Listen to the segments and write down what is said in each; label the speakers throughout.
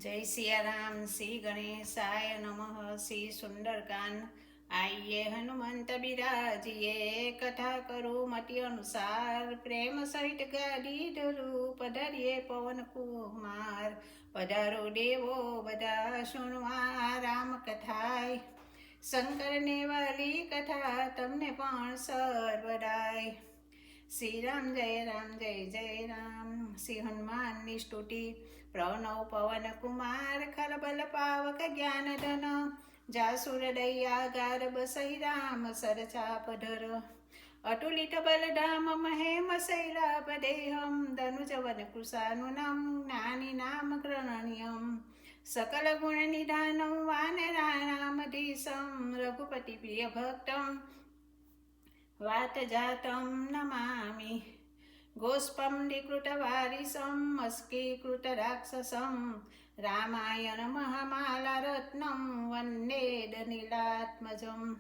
Speaker 1: जय सिया राम। श्री गणेशाय नमः। श्री सुंदरकांड। आइए हनुमंत बिराजिए, कथा करो मति अनुसार। प्रेम सहित गाड़ी धरू, पधरिए पवन कुमार। पधारो देवो बधा, सुनवा राम कथाय। शंकर ने वाली कथा, तमने पण सर्वदाय। श्री राम जय जय राम। श्री हनुमान ની સ્તુતિ। પ્રણવ પવન કુમાર, ખલબલ પાવક જ્ઞાન ધન। જાસુર દૈયા ગારબ સહી, રામ સરચાપ ધર। અતુલિત બલધામ મહેમ શૈલાપદેહમ। ધનુજવન કૃષાનુનમ, જ્ઞાની નામ ગ્રહણ્યમ। सकल गुण निधानं वानराणामधीशं। रघुपति प्रिय भक्तं वात जातं नमामि। गोष्पं विकृतवारिसं, अस्कीकृत राक्षसं। रामायण महामाला रत्नं, वन्दे नीलात्मजम्।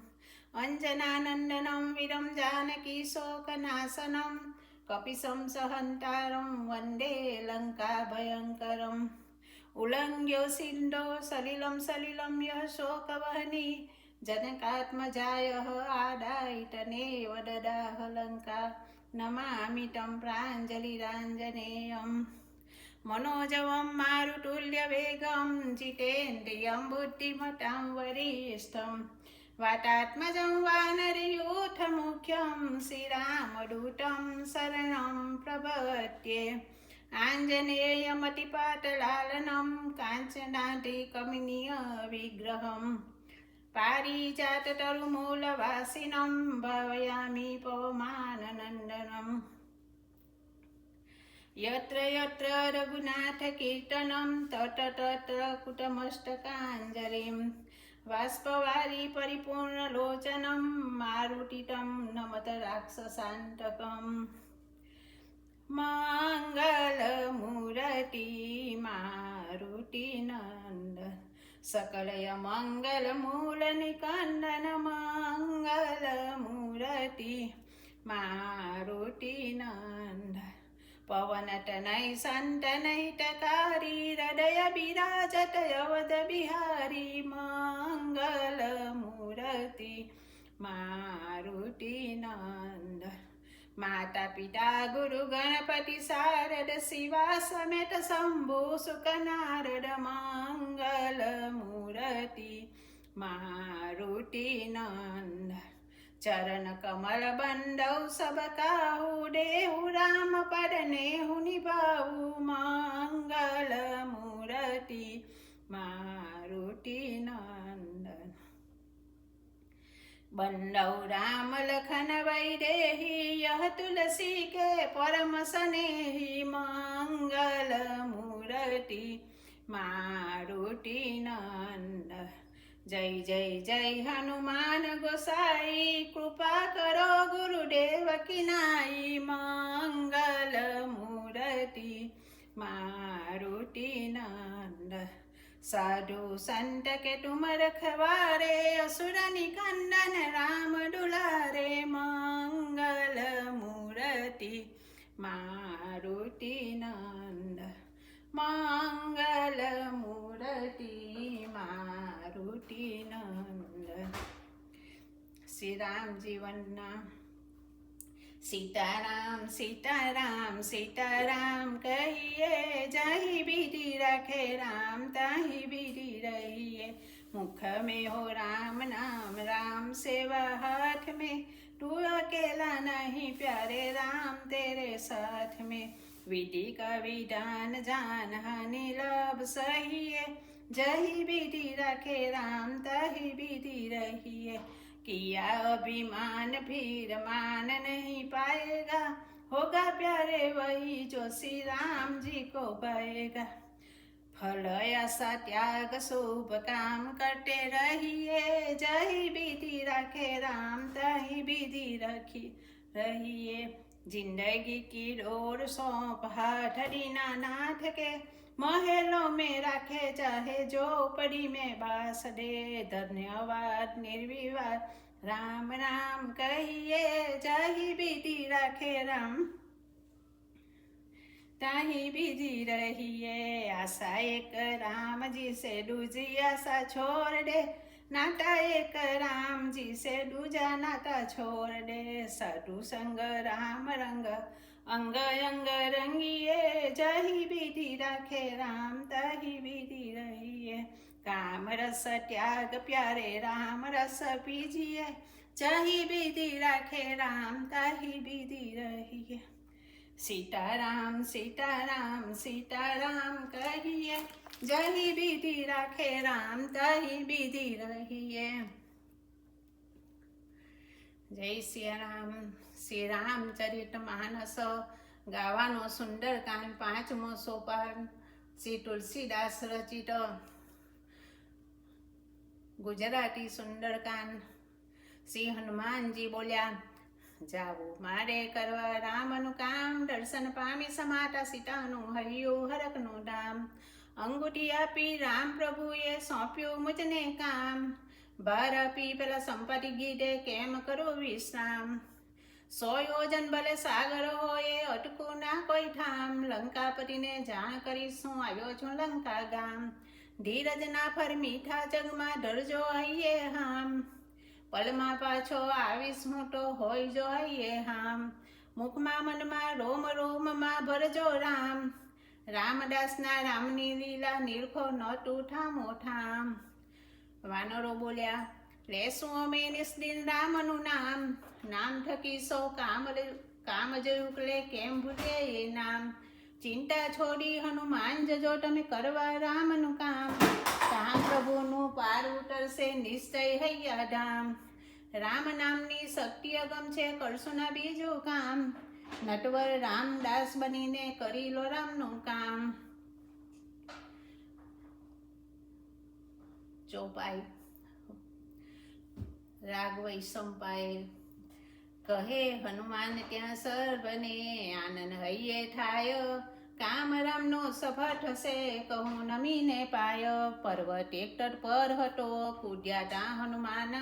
Speaker 1: अञ्जनानन्दनं वीरं जानकी शोकनाशनं। कपिशं सहन्तारं, वन्दे लङ्काभयङ्करम्। उल्लङ्घ्यो सिन्धो सलिलं सलिलं यः शोकवहनी। जनकात्मजायः आदायितनेव ददाह लङ्का। नमामि तं प्राञ्जलिराञ्जनेयम्। मनोजवं मारुतुल्यवेगं, जितेन्द्रियं बुद्धिमतां वरिष्ठं। वातात्मजं वानरयूथमुख्यं, श्रीरामदूतं शरणं प्रपद्ये। आञ्जनेयमतिपाटलालनं, काञ्चनाद्रिकमनीय विग्रहम्। पारिजाततरुमूलवासिनं, भावयामि पवमाननन्दनम्। यत्र यत्र रघुनाथकीर्तनं, तत्र तत्र कुटमस्तकाञ्जलिं। बाष्पवारि परिपूर्णलोचनं, मारुतितं नमत राक्षसान्तकम्। मंगलमूर्ति मारुतिनन्दन, सकलय मंगलमूलनिकन्दन। मंगलमूर्ति मारुतिनन्दन, पवनतनय सन्तनयितकारी। हृदय विराजत अवध बिहारी। मंगलमूर्ति मारुतिनन्दन। माता पिता गुरु गणपति शारद, शिवा समेत शंभु सुख नारद। मंगलमूर्ति मारुतिनन्दन, चरण कमल बंदौ सब काहू। देहु राम पद नेहु निभाऊ। मंगलमूर्ति मारुतिनन्दन, बंदौ राम लखन वैदेही। यह तुलसी के परम स्नेही। मंगलमूर्ति मारुतिनन्दन। जय जय जय हनुमान गोसाई, कृपा करो गुरुदेव की नाई। मंगलमूर्ति मारुतिनन्दन, साधु संत के तुम रखवारे। असुर निकंदन राम दुलारे। मंगलमूर्ति मारुतिनन्दन, मंगलमूर्ति मारुतिनन्दन। श्री राम जीवनना। सीताराम सीताराम सीताराम कहिए, जही विधि रखे राम ताही विधि रहिए। मुख में हो राम नाम, राम सेवा हाथ में। तू अकेला नहीं प्यारे, राम तेरे साथ में। विधि का विधान जान, हानि लाभ सहिए। जही विधि रखे राम ताही विधि रहिए। किया अभिमान फिर मान नहीं पाएगा। होगा प्यारे वही जो श्री राम जी को पाएगा। फल आशा त्याग शुभ काम करते रहिए। जही विधि रखे राम ताही विधि रखी रहिए। जिंदगी की डोर सौंप हाथ दीनानाथ के। महलों में रखे चाहे झोपड़ी में बास दे। धन्यवाद निर्विवाद राम नाम कहिए। जही विधि रखे राम ताही बिजी रहिए। आशा एक राम जी से दूजी आशा छोड़ दे, नाता एक राम जी से दूजा नाता छोड़ दे। साधु संग राम रंग अंग अंग रंगिए, जही विधि राखे राम तही विधि रहिए। काम रस त्याग प्यारे राम रस पीजिए, जही विधि राखे राम तही विधि रहिए। सीताराम सीताराम सीताराम कहिए, जही विधि राखे राम तही विधि रहिए। જય સિયારામ. શ્રી રામચરિત માનસ ગાવાનો સુંદરકાંડ 5મો સોપાન શ્રી તુલસીદાસ રચિત ગુજરાતી સુંદરકાંડ. શ્રી હનુમાનજી બોલ્યા, જાવું મારે કરવા રામનું કામ, દર્શન પામી સમાતા સીતાનું હૈયું હરકનું ધામ. અંગૂઠી આપી રામ પ્રભુએ સોંપ્યું મુજને કામ, ભાર આપી પેલા સંપત્તિ ગીધે કેમ કરો વિશ્રામ. 100 યોજન ભલે સાગર હોય અટકું ના કોઈ ઠામ, લંકાપતિને જાણ કરીશું આવ્યો છું લંકા ગામ. ધીરજ ના ફર મીઠા જગમાં ધરજો હૈયે હામ, પલમાં પાછો આવીશ હું તો હોય જો હૈયે હામ. મુખમાં મનમાં રોમ રોમમાં ભરજો રામ, રામદાસના રામની લીલા નિરખો નહોતું ઠામો ઠામ. વાનરો બોલ્યા, લેશું અમે નિસ્દિન રામનું નામ, નામ થકી સૌ કામ જ ઉકલે કેમ ભૂલે એ નામ. ચિંતા છોડી હનુમાન જજો તમે કરવા રામનું કામ, કામ પ્રભુનું પાર ઉતરશે નિશ્ચય હૈયા ધામ. રામ નામની શક્તિ અગમ છે કરશું ના બીજું કામ, નટવર રામદાસ બનીને કરી લો રામનું કામ. ચોપાઈ રાગ વૈશંપાય. કહે હનુમાન ત્યાં સર્વને આનંદ હૈયે થાય, કામ રામનો સફળ થશે કહું નમીને પાય. પર્વત એક તટ પર હતો કૂદ્યા તા હનુમાન,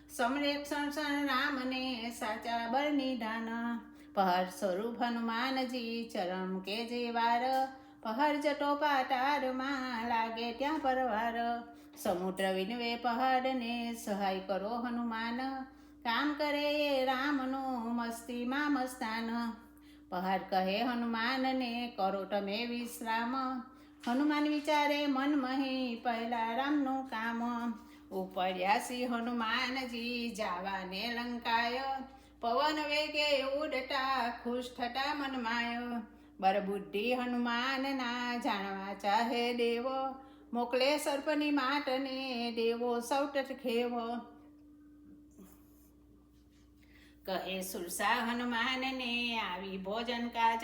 Speaker 1: સંરક્ષણ રામને સાચા બળની દાન. પહર સ્વરૂપ હનુમાનજી ચરમ કે જે વાર, પહર જટો પાટારમાં લાગે ત્યાં પરવાર. સમુદ્ર વિનવે પહાડને સહાય કરો હનુમાન, કામ કરે એ રામનું મસ્તીમાં મસ્તાન. પહાડ કહે હનુમાનને કરો તમે વિશ્રામ, હનુમાન વિચારે મન મહી પહેલા રામનું કામ. ઉપર્યાસી હનુમાનજી જાવાને લંકાય, પવન વેગે ઉડતા ખુશ થતા મનમાય. બરબુદ્ધિ હનુમાનના જાણવા ચાહે દેવો, મોકલે સર્પની માટને દેવો સૌટટ ખેવો. કહે સુરસા હનુમાનને આવી ભોજન કાજ,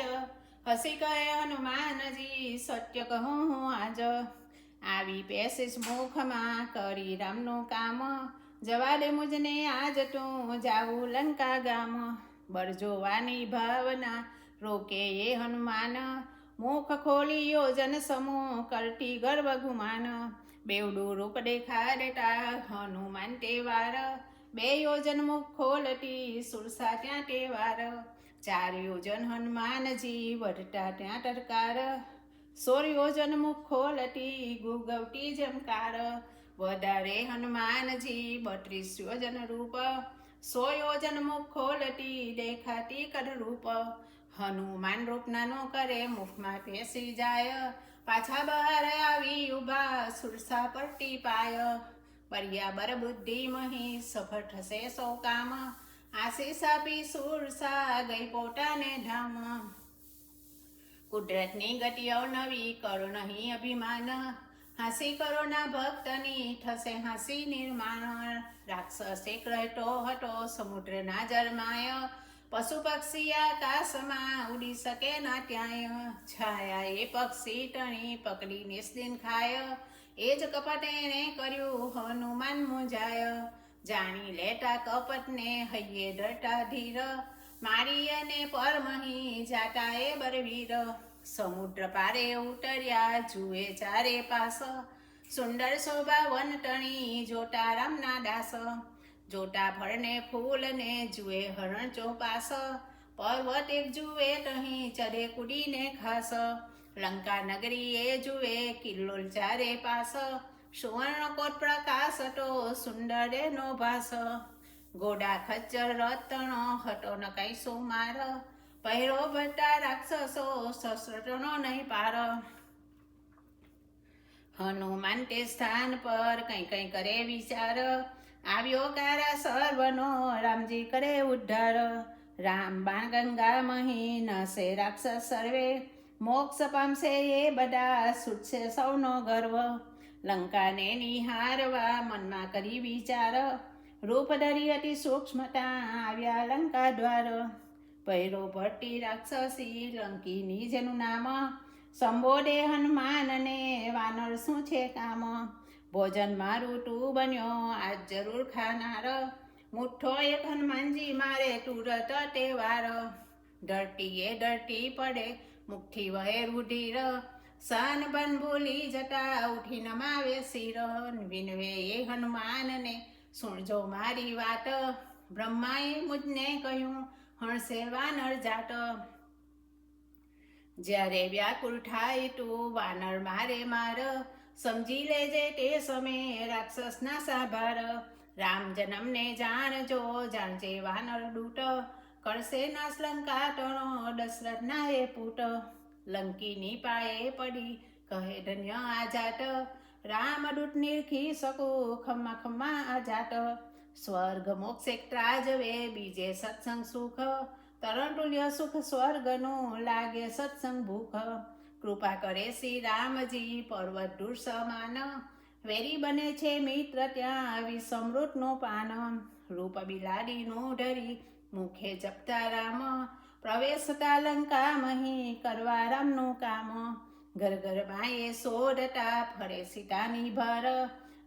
Speaker 1: હસી કહે હનુમાનજી સત્ય કહું હું આજ. આવી પેશિશ મુખમાં કરી રામનું કામ, જવા દે મુજને આજ તું જાવું લંકા ગામ. બળ જોવાની ભાવના રોકે એ હનુમાન, મુખ ખોલી યોજન સમૂહ કરતી ગર્વ ગુમાન. બેવડું રૂપ દેખાડતા હનુમાન તેવાર, 2 યોજન મુખ ખોલતી સુરસા ત્યાં તેવાર. 4 યોજન હનુમાનજી વધતા ત્યાં ટરકાર, 16 યોજન મુખ ખોલતી ગુગવતી જમકાર. વધારે હનુમાનજી 32 યોજન રૂપ, 100 યોજન મુખ ખોલતી દેખાતી કદરૂપ. હનુમાન રૂપ નાનો કરે મુખમાં પેસી જાય, પાછા બહાર આવી ઉભા સુરસા પરટી પાય. બરિયા બર બુદ્ધિ મહી સફળ થશે સૌ કામ, આશીષ આપી સુરસા ગઈ પોતાને ધામ. કુદરતની ગતિઓ નવી કરો નહીં અભિમાન, હાંસી કરો ના ભક્તની થશે હાંસી નિર્માણ. રાક્ષસ એક રહેતો હતો સમુદ્રના જળમાય, પશુ પક્ષી આકાશમાં ઉડી શકે ના ત્યાંય. છાયા એ પક્ષી ટણી પકડી નિસ્દિન ખાય, એ જ કપટ એણે કર્યું હનુમાન મુંજાય. જાણી લેતા કપટને હૈયે ડરતા ધીર, મારી અને પરમહી જાતા એ બરવીર. સમુદ્ર પારે ઉતર્યા જુએ ચારે પાસ, સુંદર શોભા વન ટણી જોતા રામના દાસ. જોટા ફળને ફૂલને જુએ હરણ ચોપાસ, પર્વત એક જુએ તહીં ચરે કૂદીને ખાસ, લંકા નગરી એ જુએ કિલ્લોલ ચારે પાસ, સુવર્ણ કોટ પ્રકાશતો સુંદર એનો ભાસ, ગોડા ખચ્ચર રતણો હટો ન કઈ સુમાર, પહેરો ભટ્ટા રાક્ષસો શસ્ત્રનો નહીં પાર, હનુમાન તે સ્થાન પર કઈ કઈ કરે વિચાર, આવ્યો કારા સર્વનો રામજી કરે ઉદ્ધાર, રામ બાણ ગંગા મહી નસે રાક્ષસ સર્વે, મોક્ષ પામશે એ બધા છૂટશે સૌનો ગર્વ, લંકાને નિહારવા મનમાં કરી વિચાર, રૂપ ધરી અતિ સૂક્ષ્મતા આવ્યા લંકા દ્વાર, ભૈરો ભટ્ટી રાક્ષસી લંકીની જેનું નામ, સંબોધે હનુમાનને વાનર શું છે કામ, ભોજન મારું તું બન્યો આજ જરૂર ખાનાર, મુઠ્ઠો એક હનુમાનજી મારે તુરત તહેવાર, ધરતી એ ધરતી પડે મુઠ્ઠી વહે રુધિર, સન બન ભૂલી જતા ઉઠી નમાવે શિર, વિનવે એ હનુમાનને સુણજો મારી વાત, બ્રહ્માએ મુજને કહ્યું હણશે વાનર જાટ, જ્યારે વ્યાકુળ થાય તું વાનર મારે માર, સમજી લેજે તે સમય રાક્ષસના સાભાર, રામ જન્મને જાણજો જાણજે વાનર દૂત, કરશે નાશ લંકા ટણો દશરથના એ પૂત, લંકીની પાયે પડી કહે ધન્ય આ જાટ, રામદૂત નિરખી શકો ખમ્મા ખમ્મા આ જાટ, સ્વર્ગ મોક્ષ એક ત્રાજવે બીજે સત્સંગ સુખ, તરણતુલ્ય સુખ સ્વર્ગનું લાગે સત્સંગ ભૂખ, કૃપા કરે શ્રી રામજી પર્વત દૂર સમાન, વેરી બને છે મિત્ર ત્યાં વિષમૃતનું પાન, રૂપ બિલાડીનું ધરી મુખે જપતા રામ, પ્રવેશતા લંકા મહી કરવા રામનું કામ, ઘર ઘર માએ શોધતા ફરે સીતાની ભર,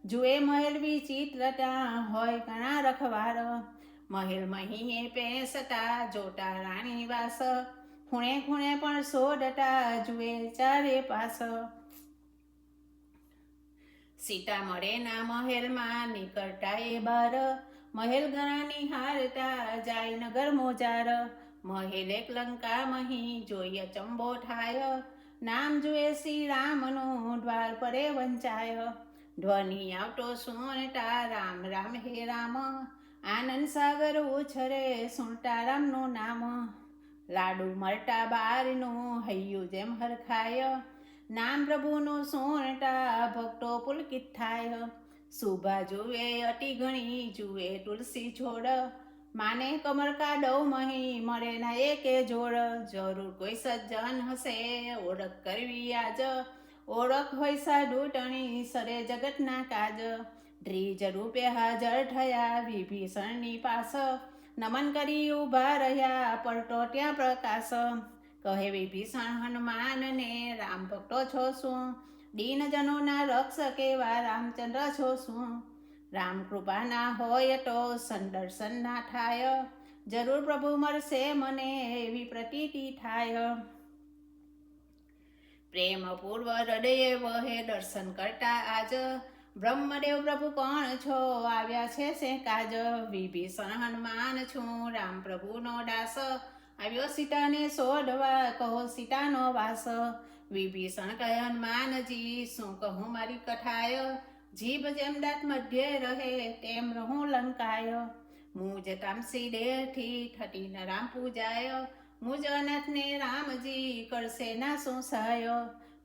Speaker 1: જુએ મહેલ વિચિત્રતા હોય ઘણા રખવાર, મહેલ મહીએ પેસતા જોતા રાણી વાસ, ખૂણે ખૂણે પણ શોધતા જુએ ચારે પાસ, સીતા મળે ના મહેલમાં નીકળતા એ બાર, મહેલ ઘણા નિહારતા જાય નગર મોજાર, મહેલ એક લંકા મહી જોઈએ ચંબો થાય, નામ જુએ શ્રી રામનું દ્વાર પરે વંચાય, ધ્વનિ આવતો સુણતા રામ રામ હે રામ, આનંદ સાગર ઉછરે સુણતા રામનું નામ, લાડુ મળતા બારનું હૈયું જેમ હરખાય, નામ પ્રભુનું સુણતા ભક્તો પુલકિત થાય, શુભા જુએ અતિ ઘણી જુએ તુલસી છોડ, માને કમર કાડવ મહી મળે ના એકે જોડ, જરૂર કોઈ સજ્જન હશે ઓળખ કરવી આજ, ઓળખ હોય સાધુ ટણી સરે જગતના કાજ, દ્વિજ રૂપે હાજર થયા વિભીષણની પાસ, નમન કરી ઊભા રહ્યા પડતો ત્યાં પ્રકાશ, કહે વિભીષણ હનુમાનને રામ ભક્તો છો શું, દીનજનોના રક્ષક એવા રામચંદ્ર છો શું, રામ કૃપા ના હોય તો સંદર્શન ના થાય, જરૂર પ્રભુ મળશે મને એવી પ્રતીતિ થાય, પ્રેમ પૂર્વ હૃદયે વહે દર્શન કરતા આજ, બ્રહ્મદેવ પ્રભુ કોણ છો આવ્યા છે સે કાજ, વિભીષણ હનુમાન છું રામ પ્રભુનો દાસ, આવ્યો સીતાને શોધવા કહો સીતાનો વાસ, વિભીષણ કહે હનુમાનજી શું કહું મારી કથાય, જીભ જેમ દાંત મધ્યે રહે તેમ રહું લંકાય, મુજ તામસી દેહથી થતી ન રામ પૂજાય, મુજ અનાથને રામજી કરશે ના શું સહાય,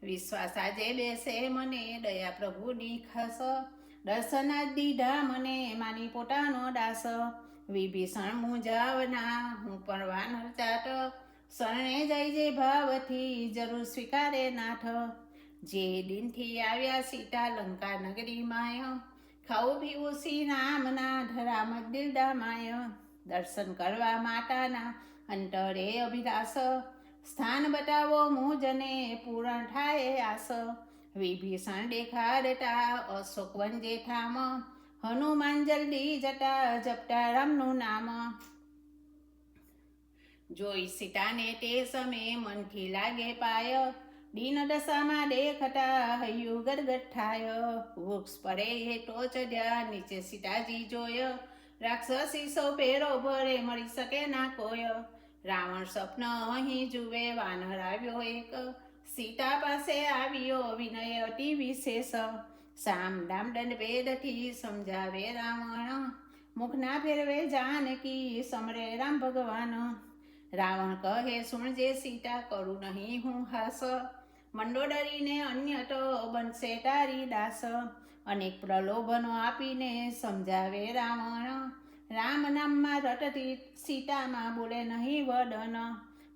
Speaker 1: વિશ્વાસ આજે બેસે મને દયા પ્રભુની ખાસ, દર્શના દીધા મને માની પોતાનો દાસ, વિભીષણ મુંજાવના હું પણ વાનર ચાટ, શરણે જાય જે ભાવથી જરૂર સ્વીકારે નાથ, જે દિનથી આવ્યા સીતા લંકા નગરી માય, ખાવું પીવું શ્રી રામના ધરામત દિલદા માય, દર્શન કરવા માતાના અંતરે અભિલાષ, સ્થાન બતાવો મુજને પૂરણ થાય આસ, વિભીષણ દેખાડતા અશોક વન જેઠામ, હનુમાન જલ્દી જતા જપતા રામનું નામ, જોઈ સીતાને તે સમયે મનથી લાગે પાય, દીન દશામાં દેખતા હૈયું ગરગટ થાય, વૃક્ષ પડે હેઠો ચડ્યા નીચે સીતાજી જોય, રાક્ષસી સૌ પેરો ભરે મળી શકે ના કોઈ, રાવણ સ્વપ્ન અહીં જુએ, વાનર આવ્યો એક, સીતા પાસે આવ્યો વિનય અતિ વિશેષ. સામ દામ દંડ ભેદથી સમજાવે રાવણ, મુખના ફેરવે જાનકી સમરે રામ ભગવાન. રાવણ કહે સુણજે સીતા, કરું નહીં હું હાસ, મંડો ડરીને અન્ય તો બનશે તારી દાસ. અનેક પ્રલોભનો આપીને સમજાવે રાવણ, રામ નામમાં રટતી સીતામાં બોલે નહીં વદન.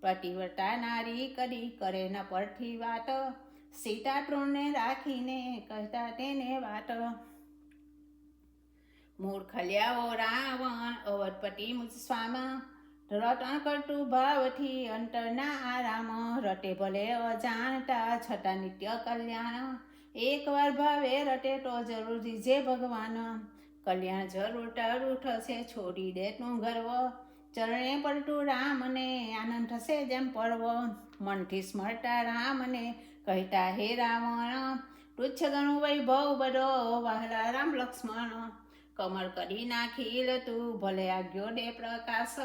Speaker 1: પતિવ્રતા નારી કદી કરે ન પરથી વાત, સીતા તૃણને રાખીને કહેતા તેને વાત. મૂર્ખલ્યાઓ રાવણ અવધપતિ મુસ્વામા, રટણ કરતું ભાવથી અંતરના આરામ. રટે ભલે અજાણતા છતાં નિત્ય કલ્યાણ, એકવાર ભાવે રટે તો જરૂર રીજે ભગવાન. કલ્યાણ જરૂર તારું થશે, છોડી દે તું ગર્વ, ચરણે પડતું રામને આનંદ થશે જેમ પર્વ. મનથી સ્મરતા રામને કહેતા હે રાવણ, તુચ્છ ગણું વૈભવ બધો વહાલા રામ લક્ષ્મણ. કમર કરી નાખીલ તું ભલે આજ્ઞો દે પ્રકાશ,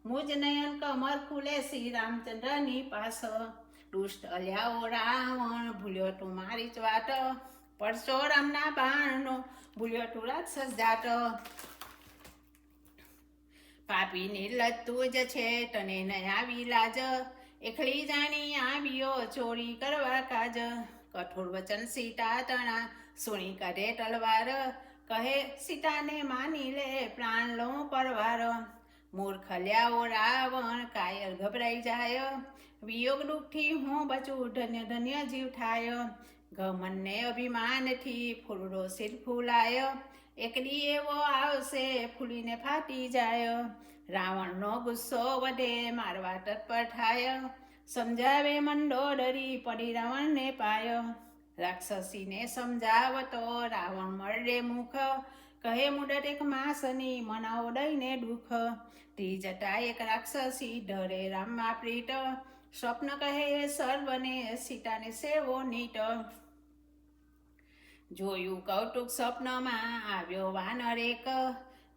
Speaker 1: મુજ નયન કમર ખુલે શ્રી રામચંદ્રની પાસ. દુષ્ટ અલ્યાઓ રાવણ ભૂલ્યો તું મારી જ વાત, પરશુરામના બાણનો ભૂલ્યો તું રાક્ષસ જાત. પાપી નિર્લજ તું જ છે તને ન આવી લાજ, એકલી જાણી આવ્યો ચોરી કરવા કાજ. કઠોર વચન સીતા તણા સુણી કાઢે તલવાર, કહે સીતાને માની લે પ્રાણ લો પરવાર. મૂર્ખલ્યાઓ રાવણ કાયર ગભરાઈ જાય, વિયોગ દુઃખથી હું બચું ધન્ય ધન્ય જીવ થાય. ઘમનને અભિમાનથી ફૂલડો શિર ફૂલાય, એકડી એવો આવશે ફૂલીને ફાટી જાય. રાવણનો ગુસ્સો વધે મારવા તત્પર થાય, સમજાવે મંડોદરી પડી રાવણને પાય. રાક્ષસીને સમજાવતો રાવણ મળે મુખ, કહે મુદત એક માસની મનાવો દઈને દુઃખ. ત્રિજટા એક રાક્ષસી ધરે રામમાં પ્રીત, સ્વપ્ન કહે સર્વને સીતાને સેવો નીટ. જોયું કૌતુક સ્વપ્નમાં આવ્યો વાનર એક,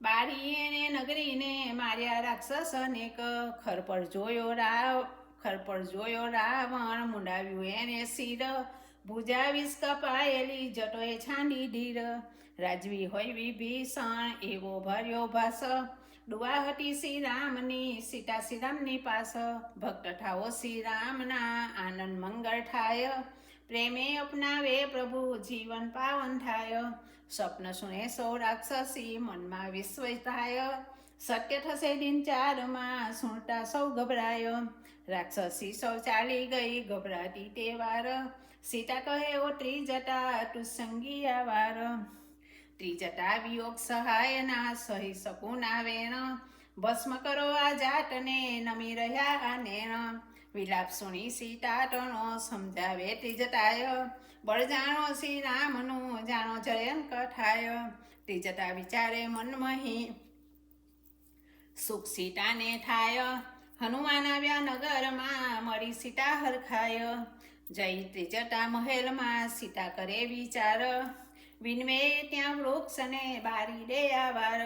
Speaker 1: બારી એને નગરીને માર્યા રાક્ષસ અનેક. ખર પર જોયો રાવણ મુંડાવ્યું એને શિર, ભુજા વિષ કપાયેલી જટોએ છાંડી ધીર. રાજવી હોય વિભીષણ એવો ભર્યો ભાસ, દુઆ હતી શ્રી રામની સીતા શ્રી રામની પાસ. ભક્ત થાઓ શ્રી રામના આનંદ મંગળ થાય, પ્રેમે અપનાવે પ્રભુ જીવન પાવન થાય. સ્વપ્ન સુણે સૌ રાક્ષસી મનમાં વિશ્વ થાય, સત્ય થશે દિન ચારમાં સુણતા સૌ ગભરાય. રાક્ષસી સૌ ચાલી ગઈ ગભરાતી તે વાર, સીતા કહે ઓ ત્રિજટા તું સંગી આવાર. ત્રિજટા વિયોગ સહાય ના સહી શકું ના વેણ, ભસ્મ કરો આ જાતને નમી રહ્યા આ નેણ. વિલાપ સુણી સીતા તણો સમજાવે ત્રિજટાય, બળ જાણો શ્રી રામનું જાણો જયન કથાય. ત્રિજટા વિચારે મનમહી સુખ સીતાને થાય, હનુમાન આવ્યા નગરમાં મળી સીતા હરખાય. જય ત્રિજટા મહેલમાં સીતા કરે વિચાર, વિનવે ત્યાં વૃક્ષને બારી દે આવાર.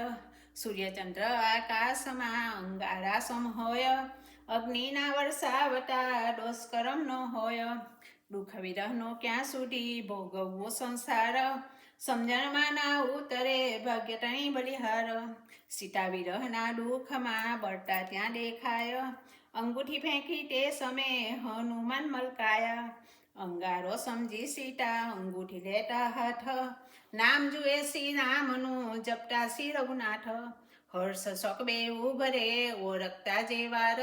Speaker 1: સૂર્યચંદ્ર આકાશમાં અંગારા સમ હોય, અગ્નિના વર્ષાવતા દોષ કરમનો હોય. દુઃખ વિરહનો ક્યાં સુધી ભોગવવો સંસાર, સમજણમાં ના ઉતરે ભાગ્ય તણી બલિહાર. સીતા વિરહના દુઃખમાં બળતા ત્યાં દેખાય, અંગૂઠી ફેંકી તે સમયે હનુમાન મલકાયા. અંગારો સમજી સીતા અંગૂઠી લેતા હાથ, નામ જુએ શ્રી રામનું જપતા શ્રી રઘુનાથ. હર્ષ શોક બે ઉભરે ઓળખતા જે વાર,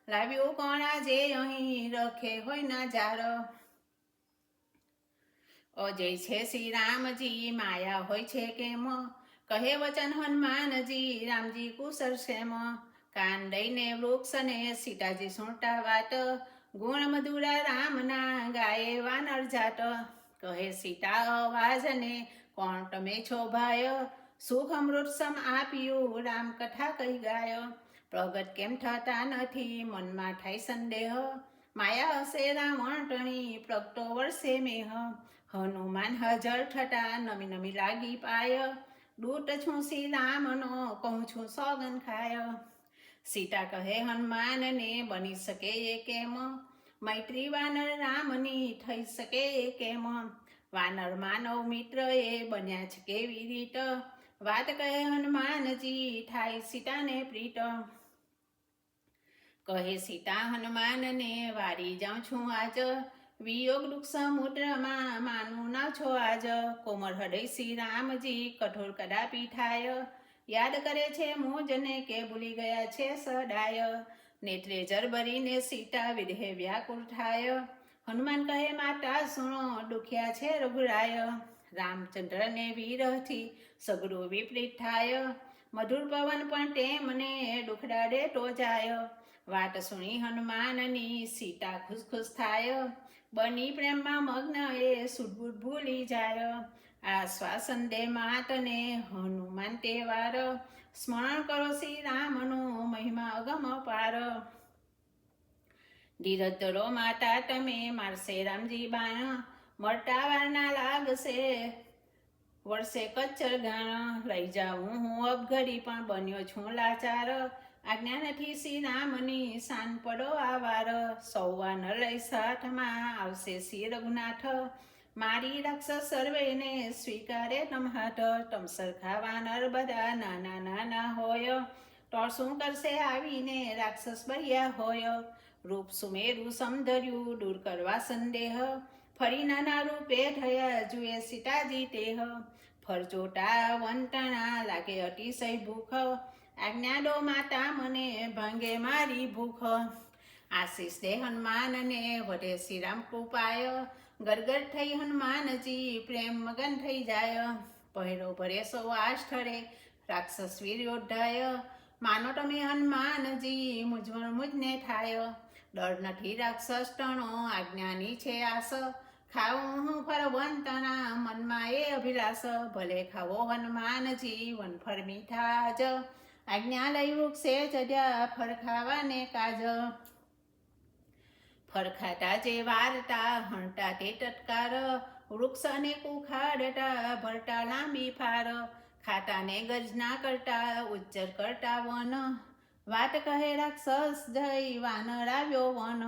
Speaker 1: લાવ્યું કોણા જે અહીં રખે હોય ના જાર. અજય છે શ્રી રામજી માયા હોય છે કેમ, કહે વચન હનુમાનજી રામજી કુશળ સેમ. કાન દઈને વૃક્ષને સીતાજી સુણતા વાત, ગુણ મધુરા રામના ગાય વાનર જાત. કહે સીતા અવાજને કોણ તમે છો ભાય, સુખ અમૃત સમ આપ્યું રામ કથા કહી ગાય. પ્રગટ કેમ થતા નથી મનમાં થાય સંદેહ, માયા હશે રાવણ ટણી પ્રગટો વર્ષે મેહ. હનુમાન હાજર થતા નમી નમી લાગી પાય, દૂત છું શ્રી રામનો કહું છું સોગન ખાય. સીતા કહે હનુમાનને બની શકે એ કેમ, મૈત્રી વાનર રામની થઈ શકે એ કેમ, વાનર માનવ મિત્ર એ બન્યા છે કેવી રીત, વાત કહે હનુમાનજી થાય સીતાને પ્રીત. કહે સીતા હનુમાનને વારી જાઉં છું આજ, વિયોગ દુઃખ સમુદ્રમાં માનું ના છો આજ, કોમળ હૃદય શ્રી રામજી કઠોર કદાપી થાય, યાદ કરે છે મોજને કે ભૂલી ગયા છે સદાય, નેત્રે જરબરીને સીતા વિરહે વ્યાકુળ થાય, હનુમાન કહે માતા સુણો દુખ્યા છે રઘુરાય, રામચંદ્રને વિરહથી સગડું વિપરીત થાય, મધુર પવન પણ તેમને દુખડાડે તો જાય, વાત સુણી હનુમાનની સીતા ખુશ ખુશ થાય, બની પ્રેમમાં મગ્ન એ સુડબુડ ભૂલી જાય, આશ્વાસન દે માતને હનુમાન તહેવાર, સ્મરણ કરો શ્રી રામનો મહિમા અગમ પાર, ધીરજ ધરો માતા તમે મારશે રામજી બાણ, મળતા વાર ના લાગશે વર્ષે કચ્છર ગાણ, લઈ જાઉં હું અબઘડી પણ બન્યો છું લાચાર, આજ્ઞા નથી શ્રી રામની શાન પડો આવાર, સૌવા ન લઈ સાથમાં આવશે શ્રી રઘુનાથ, મારી રાક્ષસ સર્વેને સ્વીકારે તમ હાથ, તમ સરખા વાનર બધા નાના નાના હોય, તો શું કરશે આવીને રાક્ષસ બળ્યા હોય, રૂપ સુમેરું સમધર્યું દૂર કરવા સંદેહ, ફરી નાના રૂપે થયા જુએ સીતાજી તેહ, ફરજોટા વંટણા લાગે અતિશય ભૂખ, આજ્ઞા દો માતા મને ભાંગે મારી ભૂખ, આશીષ દે હનુમાનને વધે શ્રીરામ કૃપાય, ગરગર થઈ હનુમાનજી પ્રેમ મગન થઈ જાય, પહેરો ભરે સો આષ્ઠરે રાક્ષસ વીર યોદ્ધાય, માનો તમે હનુમાનજી મુજવણ મુજને થાય, ડર નથી રાક્ષસ ટણો આજ્ઞાની છે આસ, ખાવું હું ફરવંતના મનમાં એ અભિલાષ, ભલે ખાવો હનુમાનજી વનફળ મીઠા જ, આજ્ઞા લઈ વૃક્ષે ચડ્યા ફળ ખાવાને કાજ, ફરખાતા જે વારતા હણતા તે ટટકાર, વૃક્ષ અને કુખાડતા ભરતા લાંબી ફાર, ખાતાને ગર્જના કરતા ઉચ્ચર કરતા વન, વાત કહે રાક્ષસ જય વાનર આવ્યો વન,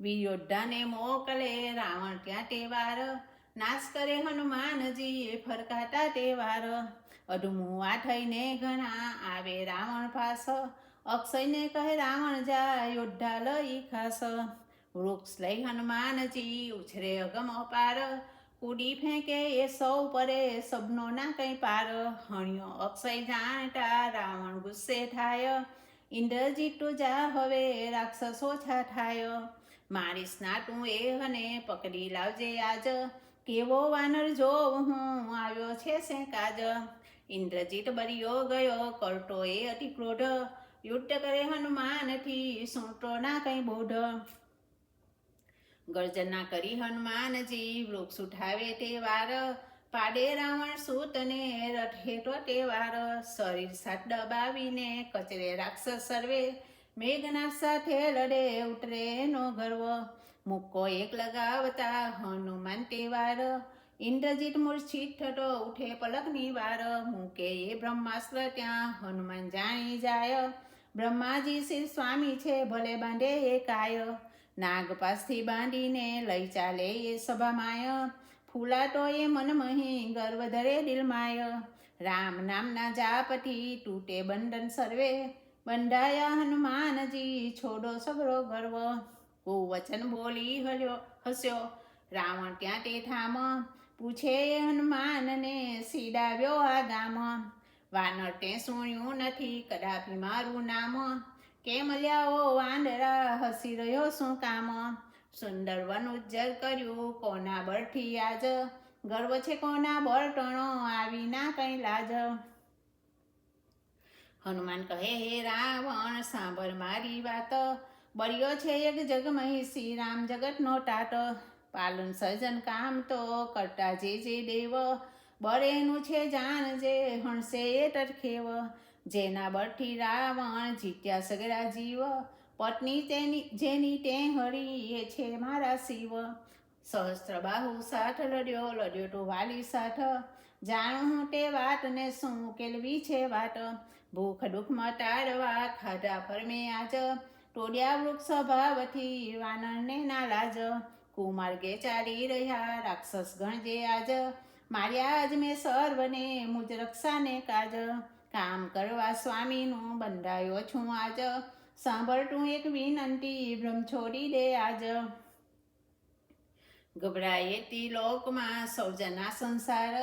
Speaker 1: વીર યોદ્ધાને મોકલે રાવણ ત્યાં તહેવાર, નાશ કરે હનુમાનજી ફરકાતા તહેવાર, અધમુઆ થઈને ઘણા આવે રાવણ પાસ, અક્ષયને કહે રાવણ જા યોદ્ધા લઈ ખાસ, વૃક્ષ લઈ હનુમાનજી ઉછરે અગમ અપાર, કૂદી ફેંકે એ સૌ પરે સબનો ના કઈ પાર, હણ્યો અક્ષય જાણતા રાવણ ગુસ્સે થાય, ઇન્દ્રજીત તું જા હવે રાક્ષસ ઓછા થાય, મારીશ ના તું એ હને પકડી લાવજે આજ, કેવો વાનર જો હું આવ્યો છે સે કાજ, ઇન્દ્રજીત બરિયો ગયો કરતો એ અતિ ક્રોધ, યુદ્ધ કરે હનુમાનથી સુણતો ના કઈ બોધ, ગર્જના કરી હનુમાનજી વૃક્ષ ઉઠાવે તે વાર, પાડે રાવણ સૂતને રથે તો તે વાર, શરીર સાથ દબાવીને કચરે રાક્ષસ સર્વે, મેઘનાથ સાથે લડે ઉતરે નો ગર્વ, મુક્કો એક લગાવતા હનુમાન તહેવાર, ઇન્દ્રજીત મૂર્છિત થતો ઉઠે પલકની વાર, મૂકે એ બ્રહ્માસ્ત્ર ત્યાં હનુમાન જાણી જાય, બ્રહ્માજી શ્રી સ્વામી છે ભલે બાંધે એ કાય, નાગપાસથી બાંધીને લઈ ચાલે એ સભામાય, ફૂલાતો એ મનમહી ગર્વ ધરે દિલમાય, રામ નામના જાપથી તૂટે બંધન સર્વે, બંધાયા હનુમાનજી છોડો સગરો ગર્વ, કુવચન બોલી હસ્યો રાવણ ત્યાં તે થામ, પૂછે હનુમાનને સીડાવ્યો આ ગામ, વાનર તે સુણ્યું નથી કદાપી મારું નામ, કેમ લ્યાઓ વાંદરા હસી રહ્યો શું કામ, સુંદર વન ઉજ્જર કર્યું કોના બળથી આજ, ગર્વ છે કોના બળટણો આવી ના કઈ લાજ, હનુમાન કહે હે રાવણ સાંભળ મારી વાત, બળ્યો છે એક જગમહી શ્રી રામ જગતનો ટાટ, પાલન સર્જન કામ તો કરતા જે દેવ, બળેનું છે જાણજે હણશે એ તરખેવ, જેના બળથી રાવણ જીત્યા સગડા જીવ, પત્ની જેની તે હરી એ છે મારા શિવ, સહસ્ત્ર બાહુ સાથ લડ્યો તો વાલી સાથ, જાણું હું તે વાત ને શું કેલવી છે વાત, ભૂખ દુઃખ મટાડવા ખાધા ફરમે આજ, તોડ્યા વૃક્ષ ભાવથી વાનરને ના લાજ, કુમાર્ગે ચાલી રહ્યા રાક્ષસ ગણજે આજ, માર્યા આજ મેં સર્વને મુજ રક્ષાને કાજ, કામ કરવા સ્વામીનું બંધાયો છું આજ, સાંભળતું એક વિનંતી બ્રહ્મ છોડી દે આજ, ગભરાયેતી લોકમાં સૌજના સંસાર,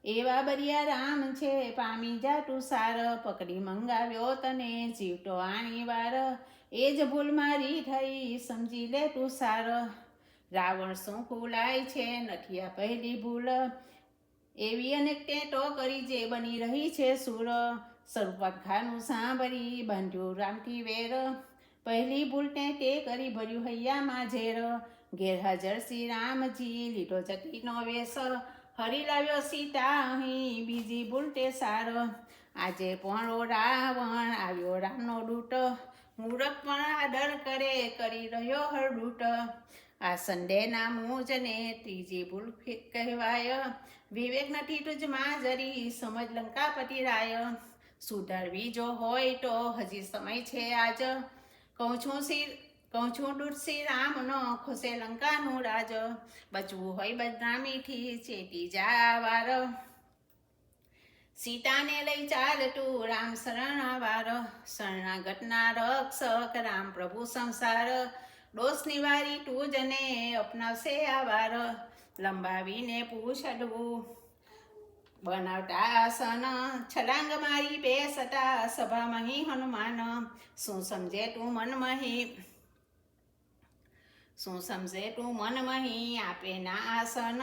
Speaker 1: એવા બરિયા રામ છે પામી જાતું સાર, પકડી મંગાવ્યો તને જીવતો આણી વાર, એ જ ભૂલ મારી થઈ સમજી લે તું સાર, રાવણ શું ફૂલાય છે નથી આ પહેલી ભૂલ, એવી અનેક ટેટો કરી જે બની રહી છે સુર, સર્વખાનું સાંભળી બાંધ્યું રામથી વેર, પહેલી ભૂલ તે કરી ભર્યું હૈયામાં ઝેર, ગેરહાજર શ્રી રામજી લીધો જતીનો વેશ, હરી લાવ્યો સીતા અહીં બીજી ભૂલ તે સાર, આજે પણ રાવણ આવ્યો રામનો દૂત, મૂરખ પણ આદર કરે કરી રહ્યો હરડૂટ, આ સંદેહના મુજને ત્રીજી ભૂલ કહેવાય, વિવેક નથી તુજમાં જરી સમજ લંકાપતિ રાય, સુધારવી જો હોય તો હજી સમય છે આજ, કહું છું દૂત શ્રી રામનો ખુશે લંકાનું રાજ, બચવું હોય બદનામીથી ચેતી જા વાર, સીતાને લઈ ચાલ તું રામ શરણાવાર, શરણાગતના રક્ષક રામ પ્રભુ સંસાર, દોષ નિવારી તું જને અપનાવશે આવાર, લંબાવીને પૂછડવું બનાવતા આસન, છલાંગ મારી બેસતા સભામહી હનુમાન, શું સમજે તું મનમહી આપે ના આસન,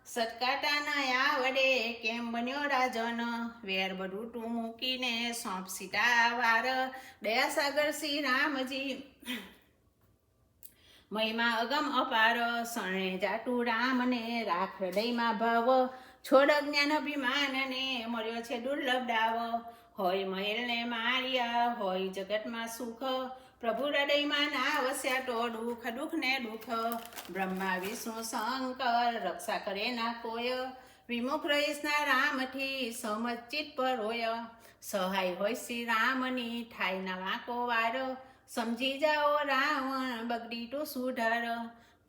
Speaker 1: સટકાટા ના આવડે કેમ બન્યો રાજન, વેર બધું તું મૂકીને સોંપ સીતા વાર, દયાસાગર શ્રી રામજી મહિમા અગમ અપાર, શરણે જાતું રામને રાખ હૃદયમાં ભાવ, છોડ જ્ઞાન અભિમાનને મળ્યો છે દુર્લભ દાવ, હોય મહેલને માર્યા હોય જગતમાં સુખ, પ્રભુ હૃદયમાં ના વસ્યા તો દુઃખ ને દુઃખ, બ્રહ્મા વિષ્ણુ શંકર રક્ષા કરે ના કોઈ, વિમુખ રહીશ ના રામથી સમચિત પર હોય, સહાય હોય શ્રી રામની થાય ના વાંકો વાર, સમજી જાઓ રાવણ બગડી તો સુધાર,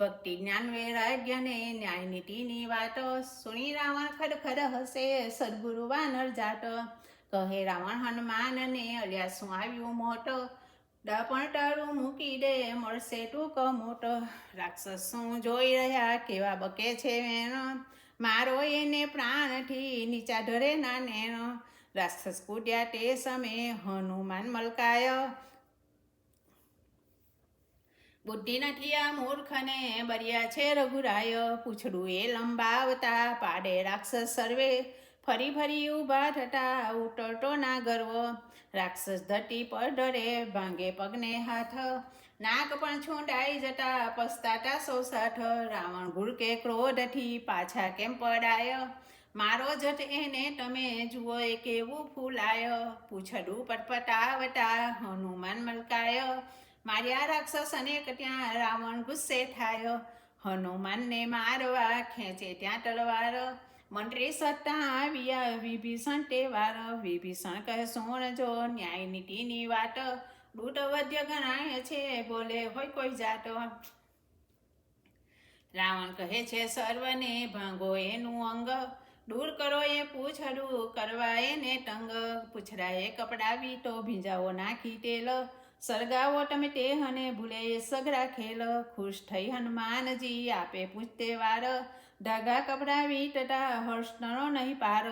Speaker 1: ભક્તિ જ્ઞાન વૈરાગ્ય ને ન્યાય નીતિની વાત, સુણી રાવણ ખડખડ હસે સદગુરુ વાનર જાટ, કહે રાવણ હનુમાનને અલ્યા શું આવ્યું મોટ, ડાપણ ટાળું મૂકી દે મળશે ટૂંકો મોટો, રાક્ષસ શું જોઈ રહ્યા કેવા બકે છે વેણ, મારો એને પ્રાણથી નીચા ઢરે ના નેણ, રાક્ષસ કૂટ્યા તે સમયે હનુમાન મલકાય, બુદ્ધિ નથી આ મૂર્ખને બરિયા છે રઘુરાય, પૂછડું એ લંબાવતા પાડે રાક્ષસ સર્વે, ફરી ફરી ઊભા થતા ઉતરતો ના ગર્વ, રાક્ષસ ધરતી પર ડરે ભાંગે પગને હાથ, નાક પણ છૂંડાઈ જતા પસ્તાતા સૌ સાથ, રાવણ ભૂલકે ક્રોધથી પાછા કેમ પડાય, મારો જટ એને તમે જુઓ એ કેવું ફૂલાય, પૂછડું પટપટાવતા હનુમાન મલકાય, માર્યા રાક્ષસ અનેક ત્યાં રાવણ ગુસ્સે થાય, હનુમાનને મારવા ખેંચે ત્યાં તલવાર, મંત્રી સત્તા આવ્યા વિભીષણ તે વાર, વિભીષણ કહે સુણજો ન્યાય નીતિની વાત, દૂત વદ્ય ગણાય છે બોલે હોય કોઈ જાત, રાવણ કહે છે સર્વને ભાંગો એનું અંગ, દૂર કરો એ પૂછડું કરવા એને ટંગ, પૂછડાએ કપડાવી તો ભીંજાઓ નાખી તેલ, સળગાવો તમે તે હને ભૂલે સગરા ખેલ, ખુશ થઈ હનુમાનજી આપે પૂછતે વાર, ધાગા કપડાવી તથા હર્ષનો નહીં પાર,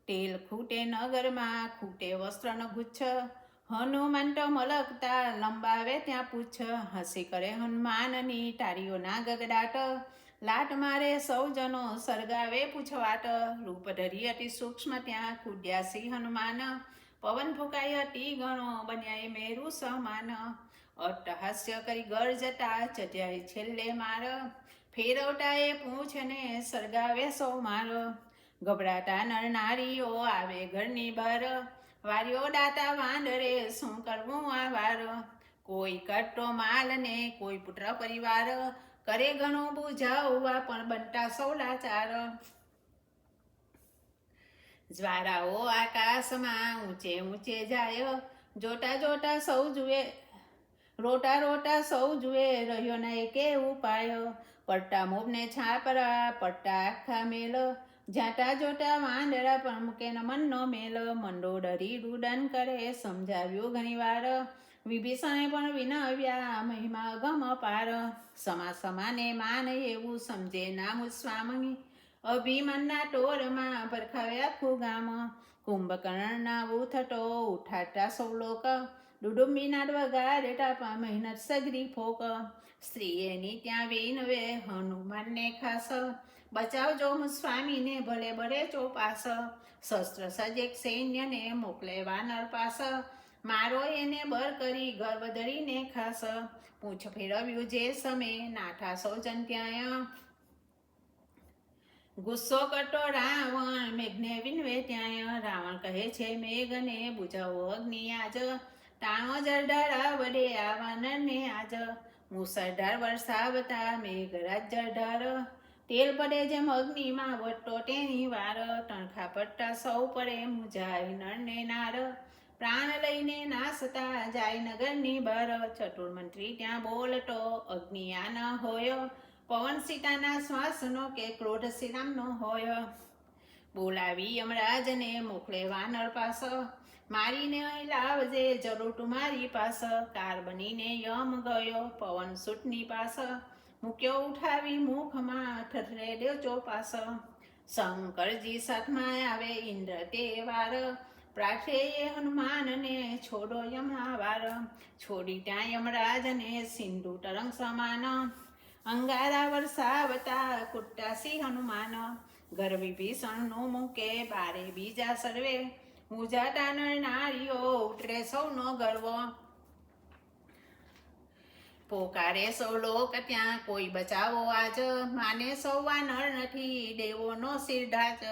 Speaker 1: તેલ ખૂટે નગરમાં ખૂટે વસ્ત્રનો ગુચ્છ, હનુમાન તો મલકતા લંબાવે ત્યાં પૂછ, હસી કરે હનુમાનની તારીઓના ગગડાટ, લાટ મારે સૌજનો સળગાવે પૂછવાટ, રૂપ ધરી અતિ સૂક્ષ્મ ત્યાં કૂદ્યા શ્રી હનુમાન, પવન ફૂંકાઈ હતી ગણો બન્યા એ મેરુ સમાન, અટ્ટહાસ્ય કરી ગરજતા ચઢ્યા છેલ્લે માર, ફેરવતા એ પૂછને સળગાવે સૌ માર, ગભરાતા નર નારીઓ આવે ઘરની બહાર, વાર્યો દાતા વાંદરે શું કરવું આ વાર, કોઈ કટો માલ ને કોઈ પુત્ર પરિવાર, કરે ઘણું બુઝાવવા પણ બનતા સૌ લાચાર, જ્વારાઓ આકાશમાં ઊંચે ઊંચે જાય, જોતા જોતા સૌ જુએ, રોટા રોટા સૌ જુએ, રહ્યો ના એકે ઉપાય, પડતા મોભને છાપરા પડતા આખા મેલ, જાતા જોતા વાંદરા પણ મૂકે ન મનનો મેલ, મંડો ડરી રૂડન કરે સમજાવ્યું ઘણી વાર, વિભીષણે પણ વિનવ્યા મહિમા અગમ પાર, સમા સમાને માન એવું સમજે નામ સ્વામી, અભિમાનના ટોરમાં પરખાવ્યા આખું ગામ, કુંભકર્ણના ઉથટો ઉઠાડતા સૌ લોક, ડુડુંબીના વગાડેટા મહેનત સગરી ફોક, સ્ત્રીએની ત્યાં વિનવે હનુમાનને ખાસ, બચાવજો હું સ્વામીને ભલે ભલે ચોપાસ, શસ્ત્ર સજેક સૈન્યને મોકલે વાનર પાસ, મારો એને બર કરી ગર્વ ધરીને ખાસ, પૂછ ફેરવ્યું જે સમે નાઠા સૌ જન ત્યાં, ગુસ્સો કરતો રાવણ મેઘને વિનવે ત્યાં, રાવણ કહે છે મેઘને બુજાવો અગ્નિ આજ, ટાણો જરડારા વડે આ વાનરને આજ, મુસળધાર વરસાવતા મેઘરાજ જરધાર, તેલ પડે જેમ અગ્નિમાં વટતો તેની વાર, તણખા પડતા સૌ પડે મુજાય નરને નાર, પ્રાણ લઈને નાસતા જાય નગરની બર, ચતુર મંત્રી ત્યાં બોલતો અગ્નિ આ ન હોય, પવન સીતાના શ્વાસનો કે ક્રોધ શ્રીરામનો હોય, બોલાવી યમરાજને મોકલે વાનર પાસ, મારીને અહીં લાવજે જરૂર તું મારી પાસ, કાર બનીને યમ ગયો પવન સૂટની પાસ, મૂક્યો ઉઠાવી મુખમાં ઠઠરે દેવચો પાસ, શંકરજી સાથમાં આવે ઇન્દ્ર તે વાર, પ્રાર્થે હનુમાનને છોડો યમવાર, છોડી ત્યાં યમરાજને સિંધુ તરંગ સમાન, અંગારા વરસાવતા કુટ્ટાસી હનુમાન, ઘર વિભીષણનું મૂકે બારે બીજા સર્વે, મુજાતા નર નારીઓ ઉતરે સૌનો ગર્વ, પોકારે સૌ લોક ત્યાં કોઈ બચાવો આજ, માને સૌ વાનર નથી દેવોનો શિરધાજ,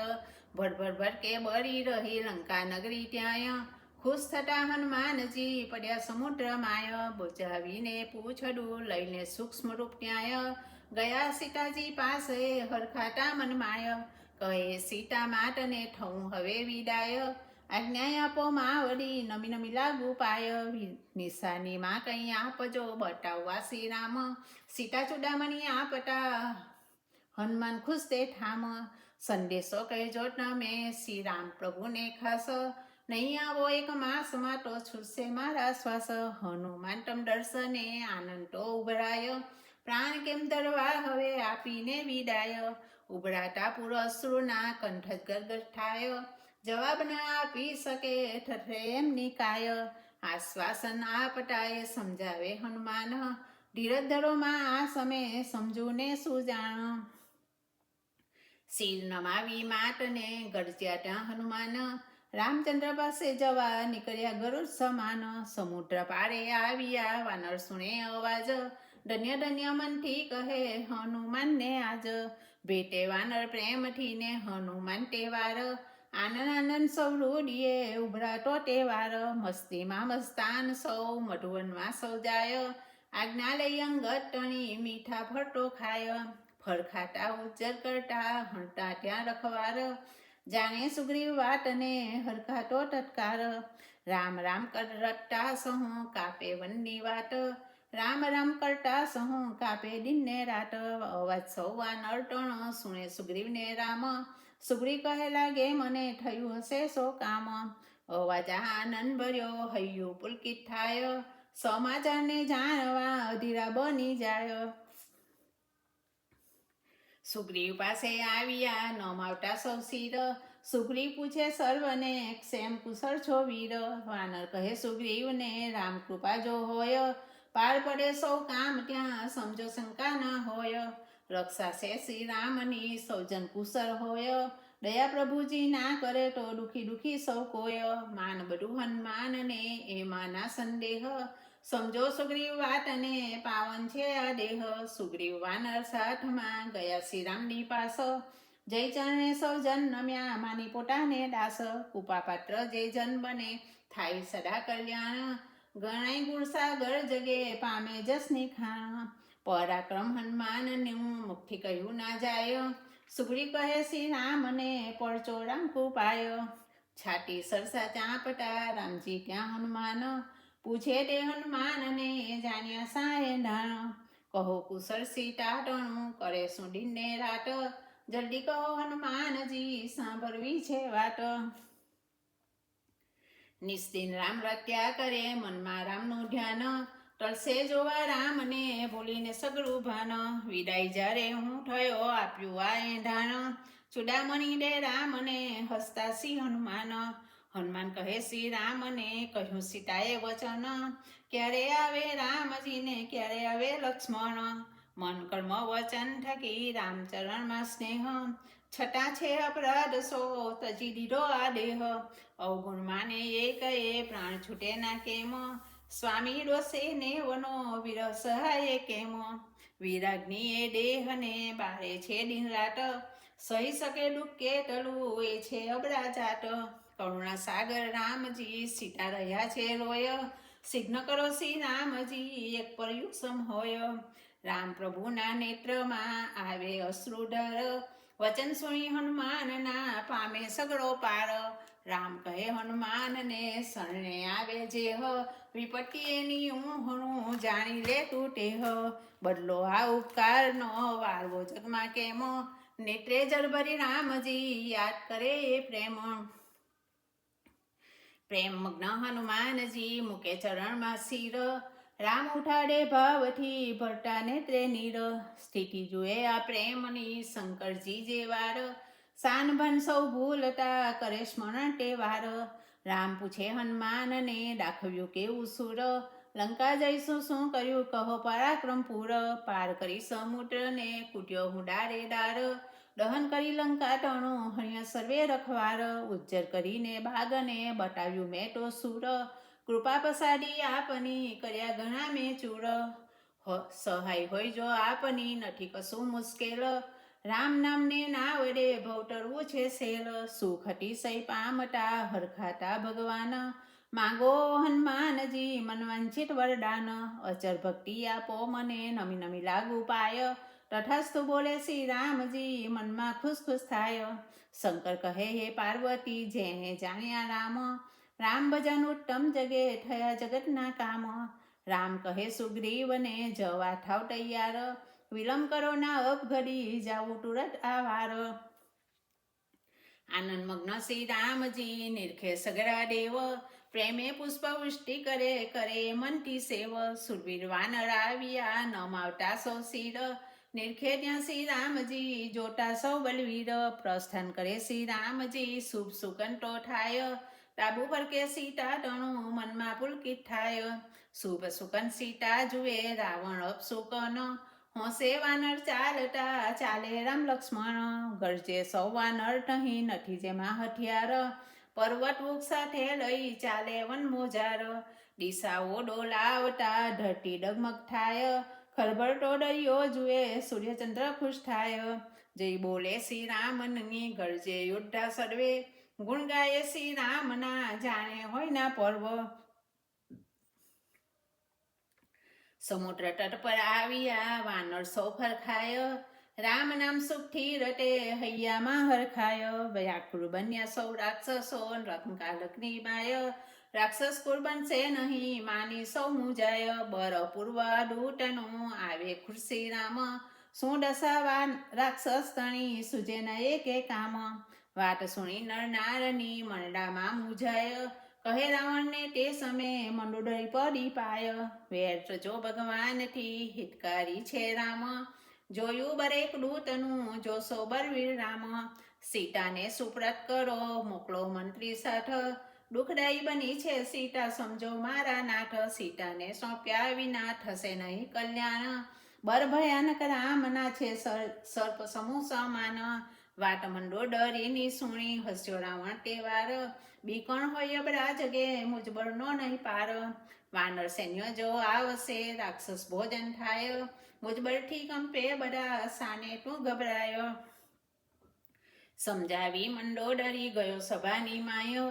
Speaker 1: ભર કે બળી રહી લંકા નગરી ત્યાં, ખુશ થતા હનુમાનજી પડ્યા સમુદ્ર માય, બચાવીને પૂછડું લઈને સૂક્ષ્મ રૂપ ત્યાં, ગયા સીતાજી પાસે હરખાતા મનમાય, કહે સીતા માટને થવું હવે વિદાય, આજ્ઞા આપો માવડી નમી નમી લાગુ પાય, નિશાનીમાં કંઈ આપજો બતાવવા શ્રીરામ, સીતા ચુડામણી આપતા હનુમાન ખુશ તે ઠામ, સંદેશો કહેજો તમે શ્રી રામ પ્રભુને ખાસ, નહીં આવો એક માસમાં તો છૂટશે મારા શ્વાસ, હનુમાન તમ દર્શને આનંદ તો ઉભરાય, પ્રાણ કેમ ધરવા હવે આપીને વિદાય, ઉભરાતા પુરશ્રુના કંઠ ગરગર થાય, જવાબ ન આપી શકે ઠઠરે એમની કાય, આશ્વાસન આપતાએ સમજાવે હનુમાન, ધીરજ ધરોમાં આ સમય સમજું ને સુજાણ, શિર નમાવી માટને ગરજ્યા ત્યાં હનુમાન, રામચંદ્ર પાસે જવા નીકળ્યા ગરુડ સમાન, સમુદ્ર પારે આવ્યા વાનર સુણે અવાજ, ધન્ય ધન્ય મનથી કહે હનુમાનને આજ, ભેટે વાનર પ્રેમથી ને હનુમાન તહેવાર, આનંદ આનંદ સૌ રૂડીએ ઉભરાતો તહેવાર, મસ્તીમાં મસ્તાન સૌ મધુવનમાં સૌ જાય, આજ્ઞા લઈ અંગત ટણી મીઠા ફરતો ખાય, ફળ ખાતા ઉજ્જર કરતા હણતા ત્યાં રખવાર, જાણે સુગ્રીવ વાટને હરખાતો ટટકાર, રામ રામ કરતા સહુ કાપે વનની વાટ, રામ રામ કરતા સહુ કાપે દિનને રાત, અવાજ સૌ વાનર ટણ સુણે સુગ્રીવને રામ, સુગ્રીવ કહે લાગે મને થયું હશે સો કામ, અવાજ આનંદ ભર્યો હૈયું પુલકિત થાય, સમાચારને જાણવા અધીરા બની જાય, સુગ્રીવ પાસે આવ્યા નમાવતા સૌ શિર, સુગ્રીવ પૂછે સર્વને ક્ષેમ કુશળ છો વીર, વાનર કહે સુગ્રીવને રામ કૃપા જો હોય, પાર પડે સૌ કામ ત્યાં સમજો શંકા ન હોય, રક્ષા છે શ્રી રામની સૌજન કુશળ હોય, દયા પ્રભુજી ના કરે તો દુખી દુખી સૌ કોય, માન બધું હનુમાનને એમાં ના સંદેહ, સમજો સુગ્રીવ વાતને પાવન છે આ દેહ, સુગ્રીવ વાનર સાથમાં ગયા શ્રી રામની પાસ, જય ચરણે સૌ જન નમ્યા માની પોતાને દાસ, કૃપા પાત્ર જે જન બને થાય સદા કલ્યાણ, ગણાય ગુણસાગર જગે પામે જસની ખાણ, પરાક્રમ હનુમાનનું મુખથી કહ્યું ના જાય, સુગડી કહે શ્રી રામને પડચો રામ કૃપાય, છાટી સરસા ચાપટા રામજી ક્યાં હનુમાન, પૂછે તે હનુમાનને જાણ્યા સાહે ધાણ, કહો કુશળ સીતા ટણું કરે સુડીને રાટ, જલ્દી કહો હનુમાનજી સાંભળવી છે વાત. નિસ્દિન રામ રટ્યા કરે મનમાં રામનું ધ્યાન, ટળશે જોવા રામને ભૂલીને સગળું ભાન, વિદાય જ્યારે હું થયો આપ્યું આ એંધાણ, ચુડામણી દે રામને હસતા શ્રી હનુમાન, હનુમાન કહે શ્રી રામને કહ્યું સીતાએ વચન, ક્યારે આવે રામજીને ક્યારે આવે લક્ષ્મણ, મન કર્મ વચન થકી રામચરણમાં સ્નેહ, છટા છે અપરાધ સો તજી દીધો આ દેહ, અવગુણ માને એ કહે પ્રાણ છૂટે ના કેમ, સ્વામી ડોસે ને વનો વિરહ સહાય કેમ, વિરાગની એ દેહને બારે છે દિન રાત, સહી શકે દુઃખ કેટલું એ છે અબરા જાટ, કરુણા સાગર રામજી સીતા રહ્યા છે રોય, સિગ્ન કરો શ્રી રામજી એક પર્યુગ સમ હોય, રામ પ્રભુના નેત્રમાં આવે અશ્રુધર, વચન સુણી હનુમાનના પામે સગળો પાર, રામ કહે હનુમાનને શરણે આવે જે વિપત્તિ એની હું જાણી લે તું ટેહ, બદલો આ ઉપકારનો વારવો જગમાં કેમ, નેત્રે જળભરી રામજી યાદ કરે એ પ્રેમ, પ્રેમ મગ્ન હનુમાનજી મૂકે ચરણમાં શિર, રામ ઉઠાડે ભાવથી ભરતા નેત્રે નીર, સ્થિતિ જુએ આ પ્રેમની શંકરજી જે વાર, સાનભન સૌ ભૂલતા કરે સ્મરણ તે વાર, રામ પૂછે હનુમાનને દાખવ્યું કેવું સુર, લંકા જઈશું શું કર્યું કહો પરાક્રમ પૂર, પાર કરી સમુદ્રને કૂટ્યો હું ડારે ડાર, દહન કરી લંકા ટણું હણ્યા સર્વે રખવાર, ઉજ્જર કરીને બાગને બતાવ્યું મેં તો સુર, કૃપા પસાડી આપની કર્યા ઘણા મેં ચૂર, સહાય હોય જો આપની નથી કશું મુશ્કેલ, રામ નામને ના વડે ભવતરવું છે સેલ, સુખ અતિશય પામતા હરખાતા ભગવાન, માંગો હનુમાનજી મનવાંછિત વરદાન, અચર ભક્તિ આપો મને નમી નમી લાગુ પાય, તથાસ્તુ બોલે શ્રી રામજી મનમાં ખુશ ખુશ થાય, શંકર કહે હે પાર્વતી જેને જાણ્યા રામ, રામ ભજન ઉત્તમ જગે થયા જગતના કામ, રામ કહે સુગ્રીવને જવા થાવ તૈયાર, વિલંબ કરો ના અપઘડી જાવું તુરત આવાર, આનંદ મગ્ન શ્રી રામજી નિરખે સગરા દેવ, પ્રેમે પુષ્પવૃષ્ટિ કરે કરે મનથી સેવ, સુરવીર વાનર આવ્યા નમાવતા સૌ શિર, નિરખે ત્યાં શ્રી રામજી જોતા સૌ બલવીર, પ્રસ્થાન કરે શ્રી રામજી શુભ સુકંઠો થાય, તાબુ પર કે સીતા તણું મનમાં પુલકિત થાય, શુભ સુકન સીતા જુએ રાવણ અપસુકન, હોંશે વાનર ચાલતા ચાલે રામ લક્ષ્મણ, ગરજે સૌ વાનર નહીં નથી જેમાં હથિયાર, પર્વત વૃક્ષ સાથે લઈ ચાલે વન મોજાર, દિશાઓ ડોલાવતા ધરતી ડગમગ થાય, ખળભળતો દરિયો જુએ સૂર્યચંદ્ર ખુશ થાય, જય બોલે શ્રી રામની ગરજે યોદ્ધા સર્વે, ગુણ ગાય શ્રી રામના જાણે હોય ના પર્વ, સમુદ્ર તટ પર આવ્યા વાનર સૌ ફરખાય, રામ નામ સુખથી રટે હૈયામાં હરખાય, વ્યાકુળ બન્યા સૌ રાક્ષસો રંકાલકની માય, રાક્ષસ કુળ બનશે નહીં માની સૌ મુજાય, બર પૂર્વ દૂતનું આવે ખુરશી રામ, શું દશાવાન રાક્ષસ તણી સુજે ન એકે કામ, વાત સુણી નર નારની મનડામાં મુજાય, કહે રાવણને તે સમયે મંડોદરી પડી પાય, વેર જો ભગવાનથી હિતકારી છે રામ, જોયું બરેક દૂતનું જોશો બરવીર રામ, સીતાને સુપ્રત કરો મોકલો મંત્રી સાથ, દુઃખદાયી બની છે સીતા સમજો મારા નાથ, સીતાને સોંપ્યા વિના થશે નહીં કલ્યાણ, બર ભયાનક રામના છે સર્પ સમૂહ સમાન, વાત મંડોદરીની સુણી હસ્યો રાવણ તેવાર, બીકણ હોય અબરા જગે મુજબરનો નહીં પાર, વાનર સૈન્ય જો આવશે રાક્ષસ ભોજન થાય, મુજબરથી કંપે બધા સાને તું ગભરાય, સમજાવી મંડોદરી ગયો સભાની માય,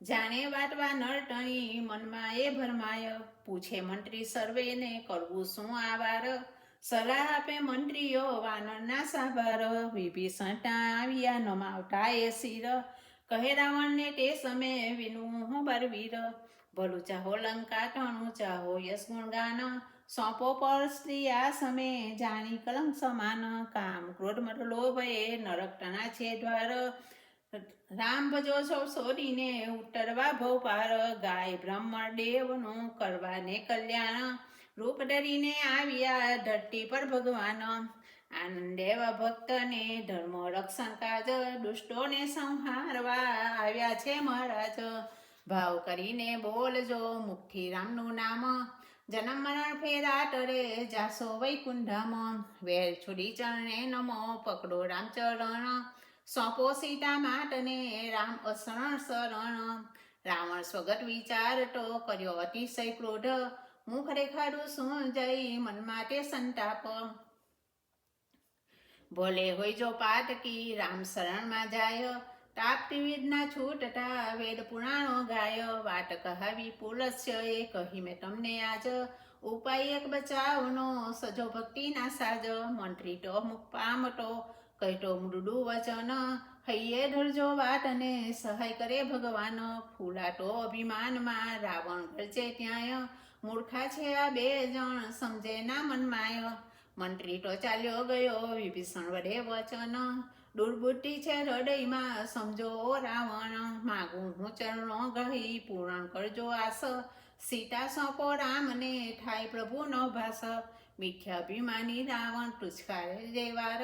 Speaker 1: જાણે વાત વાનર ટણી મનમાં એ ભરમાય, પૂછે મંત્રી સર્વેને કરવું શું આવાર, સલાહ આપે મંત્રીઓ વાનરના સાભાર, વિભીષણ આવ્યા નમાવતા એ શિર, કહે રાવણને તે સમયે વિનું હું બરવીર, ભલું ચાહો લંકા ટણું ચાહો યશ ગુણગાન, સોંપો પર સ્ત્રી આ સમે જાણી કલંક સમાન, કામ ક્રોધ મત લોભ એ નરક ટના છે દ્વાર, રામ ભજો સૌ સોરીને ઉતરવા ભવ પાર, ગાય બ્રહ્મણ દેવનું કરવાને કલ્યાણ, રૂપ ધરીને આવ્યા ધરતી પર ભગવાન, આનંદ એવા ભક્તને ધર્મ રક્ષણ કાજ, દુષ્ટોને સંહારવા આવ્યા છે મહારાજ, ભાવ કરીને બોલજો મુખથી રામનું નામ, જન્મ મરણ ફેરા તરે જાસો વૈકુંઠમ, વેર છોડી ચરણે નમો પકડો રામ ચરણ, સોંપો સીતા માટને રામ અશરણ શરણ, રાવણ સ્વગત વિચારતો કર્યો અતિશય ક્રોધ, હું ખરેખરું શું જઈ મન માટે સંતાપ, ભલે હોય જો પાટકી રામ શરણમાં જાય, તાપ ત્રિવિધના છૂટતા વેદ પુરાણો ગાય, વાટ કહાવી પુલસ્ય એ કહી મેં તમને આજ, ઉપાય એક બચાવનો સજો ભક્તિના સાજ, મંત્રી તો મુખ પામતો કહેતો મૃદુ વચન, હૈયે ધરજો વાટ અને સહાય કરે ભગવાન, ફૂલાતો અભિમાનમાં રાવણ ગરજે ત્યાંય, મૂર્ખા છે આ બે જણ સમજે ના મનમાય, મંત્રી તો ચાલ્યો ગયો વિભીષણ વડે વચન, દુર્બુદ્ધિ છે હૃદયમાં સમજો રાવણ, માગું હું ચરણો ગહી પૂરણ કરજો આસ, સીતા સોંપો રામને થાય પ્રભુનો ભાસ, મિથ્યાભિમાની રાવણ તુષ્કારે દેવાર,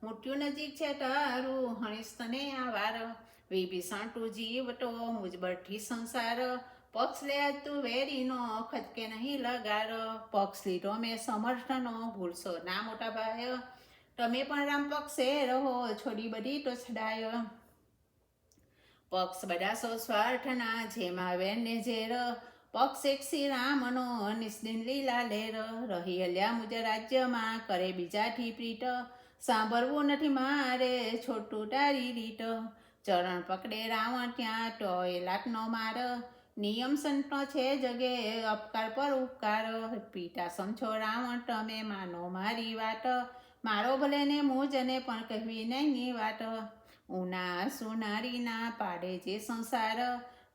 Speaker 1: મૃત્યુ નજીક છે તારું હણીશ તને આવાર, વિભીષણ તું જીવતો મુજબરથી સંસાર, પક્ષ લે તું વેરીનો ખચકે નહીં લગાર, પક્ષ લીધો મેં સમર્થનો ભૂલશો ના મોટા ભાઈ, તમે પણ રામ પક્ષે રહો છોડી બધી તો છડાય, પક્ષ બધા સો સ્વાર્થના જેમાં વેરને ઝેર, પક્ષ એક શ્રી રામનો નિસ્દિન લીલા લેર, રહી હલ્યા મુજ રાજ્યમાં કરે બીજાથી પ્રીત, સાંભળવું નથી મારે છોટું તારી રીત, ચરણ પકડે રાવણ ત્યાં ટોય લાટનો માર, નિયમ સંતનો છે જગે અપકાર પર ઉપકાર, પિતા સમજો રાવણ તમે માનો મારી વાત, મારો ભલે ને મુજને પણ કહેવી નહીં વાત, ઉના સુનારીના પાડે જે સંસાર,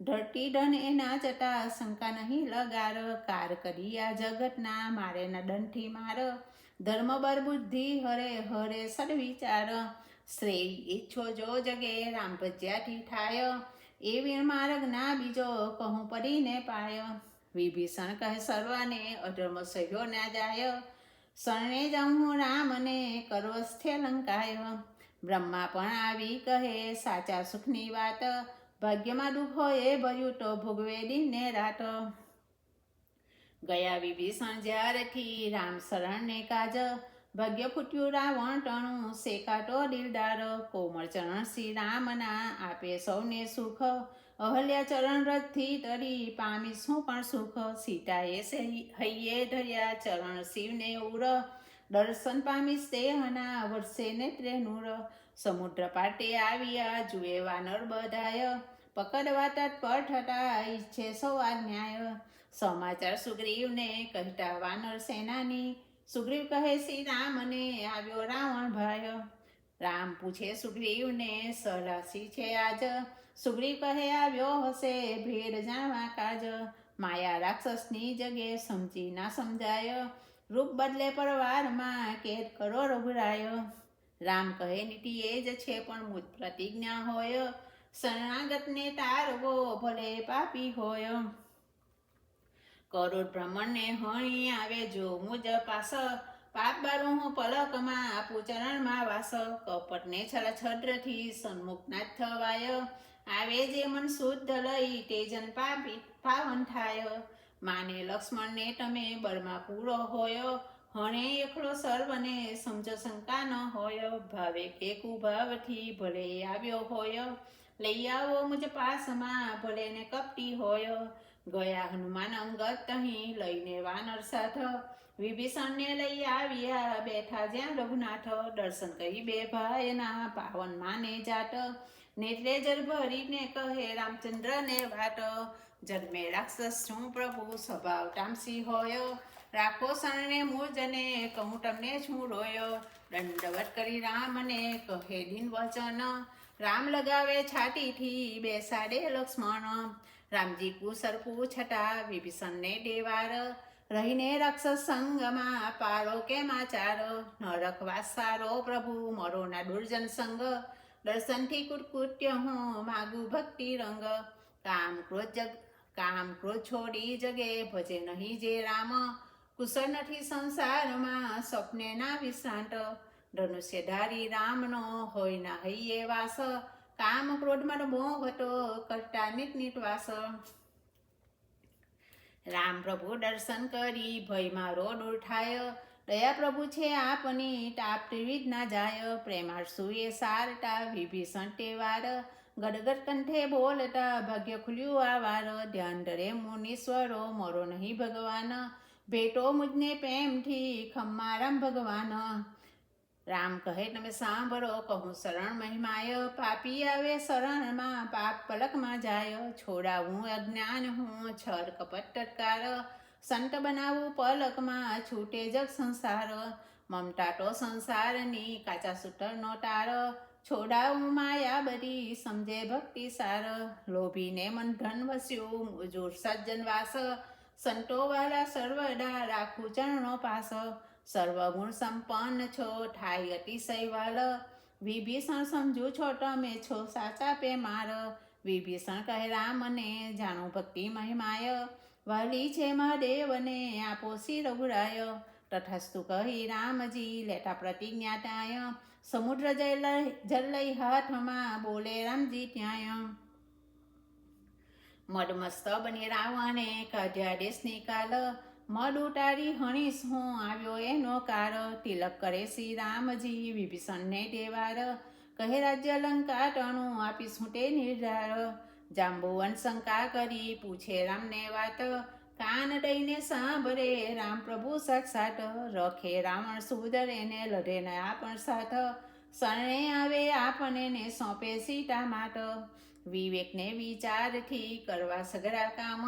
Speaker 1: ધરતી ધન એના જટા શંકા નહીં લગાર, કાર કરી આ જગતના મારે ન દંઠી માર, ધર્મ બર બુદ્ધિ હરે હરે સદવિચાર, શ્રેય ઈચ્છો જો જગે રામ ભજ્યાથી થાય, એવી માર્ગ ના બીજો કહું પડીને પાય, વિભીષણ કહે સર્વને અધર્મ સહ્યો ના જાય, શરણે જાઉં હું રામને કરો સ્થે લંકાય, બ્રહ્મા પણ આવી કહે સાચા સુખની વાત, ભાગ્યમાં દુઃખ હોય એ ભર્યું તો ભોગવે દિને રાત, ગયા વિભીષણ જ્યારથી રામ શરણને કાજ, ભાગ્ય ફૂટ્યું રાવણ ટણું શેકાટો દિલદાર, કોમળ ચરણ શ્રી રામના આપે સૌને સુખ, અહલ્યા ચરણ રથથી તરી પામીશ હું પણ સુખ, સીતાએ હૈયે ધર્યા ચરણ શિવને ઉર, દર્શન પામીશ દેહના વર્ષે નેત્રે નૂર, સમુદ્ર પાટે આવ્યા જુએ વાનર બધાય, પકડવા તત્પર થતા ઈચ્છે સૌ આજ્ઞાય, સમાચાર સુગ્રીવને કહેતા વાનર સેનાની, સુગ્રીવ કહે શ્રી રામને આવ્યો રાવણ ભાઈ, રામ પૂછે સુગ્રીવને સલાસી છે આજ, સુગ્રીવ કહે આવ્યો હશે ભેદ જાણવા કાજ, માયા રાક્ષસની જગે સમજી ના સમજાય, રૂપ બદલે પરવારમાં કેદ કરો રઘુરાય, રામ કહે નીતિ એ જ છે પણ મુજ પ્રતિજ્ઞા હોય, શરણાગતને તારવો ભલે પાપી હોય, કરોડ બ્રહ્મણને હણી આવે જો મુજ પાસ, પાપ બારું હું પલકમાં આપું ચરણમાં વાસ, કપટને છલા છદ્રથી સન્મુખ ના થવાય, આવે જે મન શુદ્ધ લઈ તે જન પાપી પાવન થાય, માને લક્ષ્મણને તમે બળમાં પૂરો હોય, હણે એકલો સર્વને સમજો શંકા ન હોય, ભાવે કે કુભાવથી ભલે આવ્યો હોય, લઈ આવો મુજ પાસમાં ભલે ને કપટી હોય, ગયા હનુમાન અંગત અહીં લઈને વાનર સાથ, વિભીષણને લઈ આવ્યા બેઠા જ્યાં રઘુનાથ, દર્શન કરી બે ભાઈના પાવન માને જાટ, નેત્રે જર ભરીને કહે રામચંદ્રને વાટ, જન્મે રાક્ષસ છું પ્રભુ સ્વભાવ તામસી હોય, રાખો શરણે મુજને કહું તમને છું રોયો દંડવત કરી રામને કહે દિન વચન રામ લગાવે છાતીથી બેસાડે લક્ષ્મણ રામજી કુસરકુ છટા વિભીષણને દેવાર રહીને રાક્ષસ સંગમાં પારો કેમાચાર ન રખવા સારો પ્રભુ મરો ના દુર્જન સંગ દર્શનથી કુટકુટ્ય હું માગુ ભક્તિ રંગ કામ ક્રોધ છોડી જગે ભજે નહીં જે રામ કુશળ નથી સંસારમાં સ્વપ્ને ના વિશ્રાંત ધનુષ્યધારી રામનો હોય ના હૈયે વાસ કામ ક્રોધમાં મોહ હતો કરતા નિત વાસ રામ પ્રભુ દર્શન કરી ભય મારો દૂર થાય દયા પ્રભુ છે આપની તાપ ત્રિવિધ ના જાય પ્રેમાળસુએ સારતા વિભીષણ તેવાર ગડગડ કંઠે બોલતા ભાગ્ય ખુલ્યું આવાર ધ્યાન ધરે મુનીશ્વરો મરો નહીં ભગવાન ભેટો મુજને પ્રેમથી ખમ્મા રામ ભગવાન રામ કહે તમે સાંભળો કહું શરણ મહિમાય પાપી આવે શરણમાં પાપ પલકમાં જાય છોડાવું અજ્ઞાન હું છર કપટ ટટકાર સંત બનાવું પલકમાં છૂટે જગ સંસાર મમતા તો સંસારની કાચા સૂતરનો તાર છોડાવું માયા બધી સમજે ભક્તિ સાર લોભીને મન ધન વસ્યું મુજુર સજ્જન વાસ સંતો વાલા સર્વદા રાખું ચરણો પાસ સર્વગુણ સંપન્ન છો થાય અતિશય વાલ વિભીષણ સમજુ છો તમે છો સાચા પે માર વિભીષણ કહે રામને જાણો ભક્તિ મહિમાય વાલી છે મહાદેવને આપો શ્રી રઘુરાય તથાસ્તુ કહી રામજી લેતા પ્રતિજ્ઞાતાય સમુદ્ર જલ લઈ હાથમાં બોલે રામજી ત્યાંય મદમસ્ત બની રાવણે કાઢ્યા દેશની કાલ મદ ઉતારી હણીશ હું આવ્યો એનો કાર તિલક કરે શ્રી રામજી વિભીષણને દેવાર કહે રાજ્ય લંકા ટણું આપીશ હું તે નિર્ધાર જાંબુવન શંકા કરી પૂછે રામને વાત કાન દઈને સાંભળે રામ પ્રભુ સાક્ષાત રખે રાવણ સુધરે ને લડે ને આપણ સાથ શરણે આવે આપણને ને સોંપે સીતા માટ વિવેકને વિચારથી કરવા સગરા કામ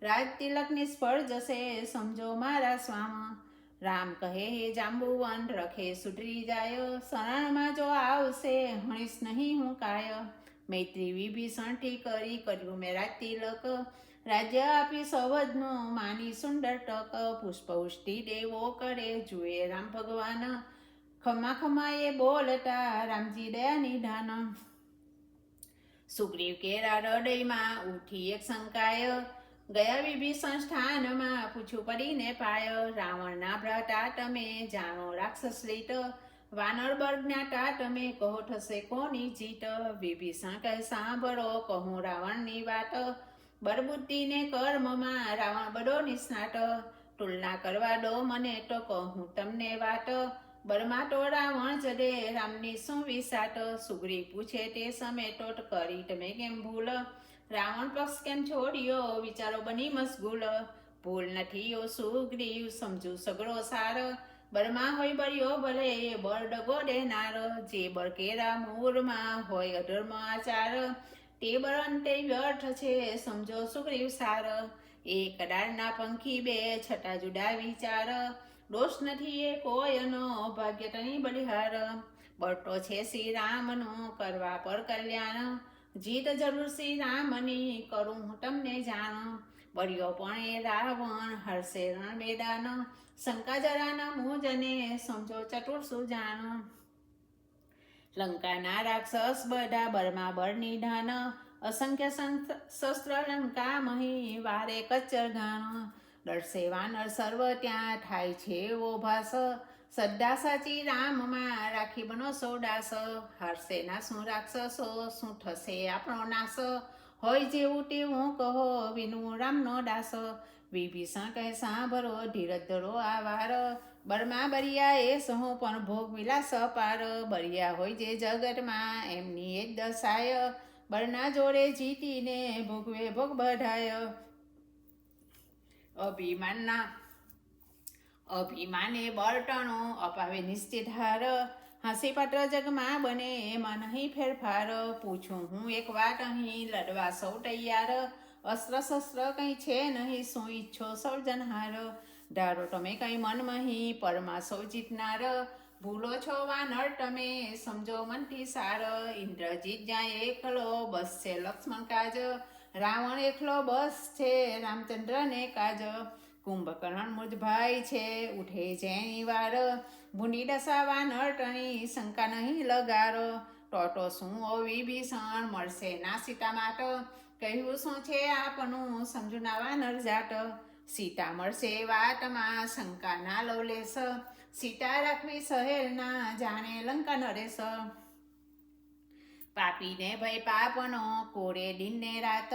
Speaker 1: રાજ તિલક નિષ્ફળ જશે સમજો મારા સ્વામ રામ કહે જાંબુવન રખે સુધરી જાય શરણમાં જો આવશે હણીશ નહીં હું કાય મૈત્રી વિભીષણથી કર્યું મેં રાજ તિલક રાજ્ય આપી સૌવજનું માની સુંદર તક પુષ્પવૃષ્ટિ દેવો કરે જુએ રામ ભગવાન ખમા ખમાએ બોલતા રામજી દયા નિધાન સુગ્રીવ કેરા હૃદયમાં ઉઠી એક શંકાય ગયા વિભીષણ સ્થાનમાં પૂછું પડીને પાય રાવણના ભ્રાતા તમે જાણો રાક્ષસ રીત વાનર બળજ્ઞાતા તમે કહો થશે કોની જીત વિભીષણ કહે સાંભળો કહું રાવણની વાત બળબુદ્ધિને કર્મમાં રાવણ બડો નિષ્ણાત તુલના કરવા દો મને તો કહું તમને વાત બળમાં તો રાવણ જડે રામની શું વિસાત સુગ્રીવ પૂછે તે સમેટો કરી તમે કેમ ભૂલ રાવણ પક્ષ કેમ છોડ્યો વિચારો બની મશગુલ ભૂલ નથી ઓ સુગ્રીવ સમજુ સગળો સાર બળમાં હોય બળ્યો ભલે બળ ડગો દેનાર જે બળ કેરા મૂળમાં હોય અધર્મ આચાર તે બળ અંતે વ્યર્થ છે સમજો સુગ્રીવ સાર એક દાળના પંખી બે છટા જુદા વિચાર દોષ નથી એ કોયનો ભાગ્ય તની બલિહાર બળતો છે શ્રી રામનો કરવા પર કલ્યાણ જીત જરૂર શ્રી રામની કરું હું તમને જાણ બળ્યો પણ એ રાવણ હર્ષે રણ મેદાન શંકા જરાના મુજને સમજો ચતુર સુજાણ લંકાના રાક્ષસ બધા બળમાં બળ નિધાન અસંખ્ય શસ્ત્ર લંકા મહી વારે કચ્ચર ગાણ દર્શે વાનર સર્વ ત્યાં થાય છે એવો ભાસ શ્રદ્ધા સાચી રામમાં રાખી બનો સોડાસ હારશે ના શું રાક્ષસો શું થશે આપણો નાશ હોય જેવું તેવું કહો વિનું રામનો દાસ વિભીષણ કહે સાંભળો ધીરજ ધરો આવાર બળમાં બરિયા એ સહુ પણ ભોગ વિલાસ પાર બરિયા હોય જે જગતમાં એમની એ જ દશાય બળના જોડે જીતીને ભોગવે ભોગ બધાય અભિમાને બળટણો અપાવે નિશ્ચિત હાર હાંસી પાત્ર જગમાં બને એમાં નહીં ફેરફાર પૂછું હું એક વાત અહીં લડવા સૌ તૈયાર અસ્ત્ર શસ્ત્ર કંઈ છે નહીં શું ઈચ્છો સર્જનહાર ધારો તમે કઈ મનમહી પરમા સૌ જીતનાર, ભૂલો છો વાનર તમે સમજો મનથી સાર. ઇન્દ્રજીત જ્યાં એકલો બસ છે લક્ષ્મણ કાજ, રાવણ એકલો બસ છે રામચંદ્રને કાજ. કુંભકર્ણ મુજભાઈ છે ઉઠે જેની વાર, ભૂંડી દશા વાનર ટણી શંકા નહીં લગાર. ટોટો શું ઓ વિભીષણ મળશે ના સીતા માટ, કહ્યું શું છે આપનું સમજુ ના વાનર જાટ. સીતા મળશે વાટમાં શંકા ના લવલેશ, સીતા રાખવી સહેલના જાણે લંકા નરેશ. પાપીને ભય પાપનો કોરે દિનને રાત,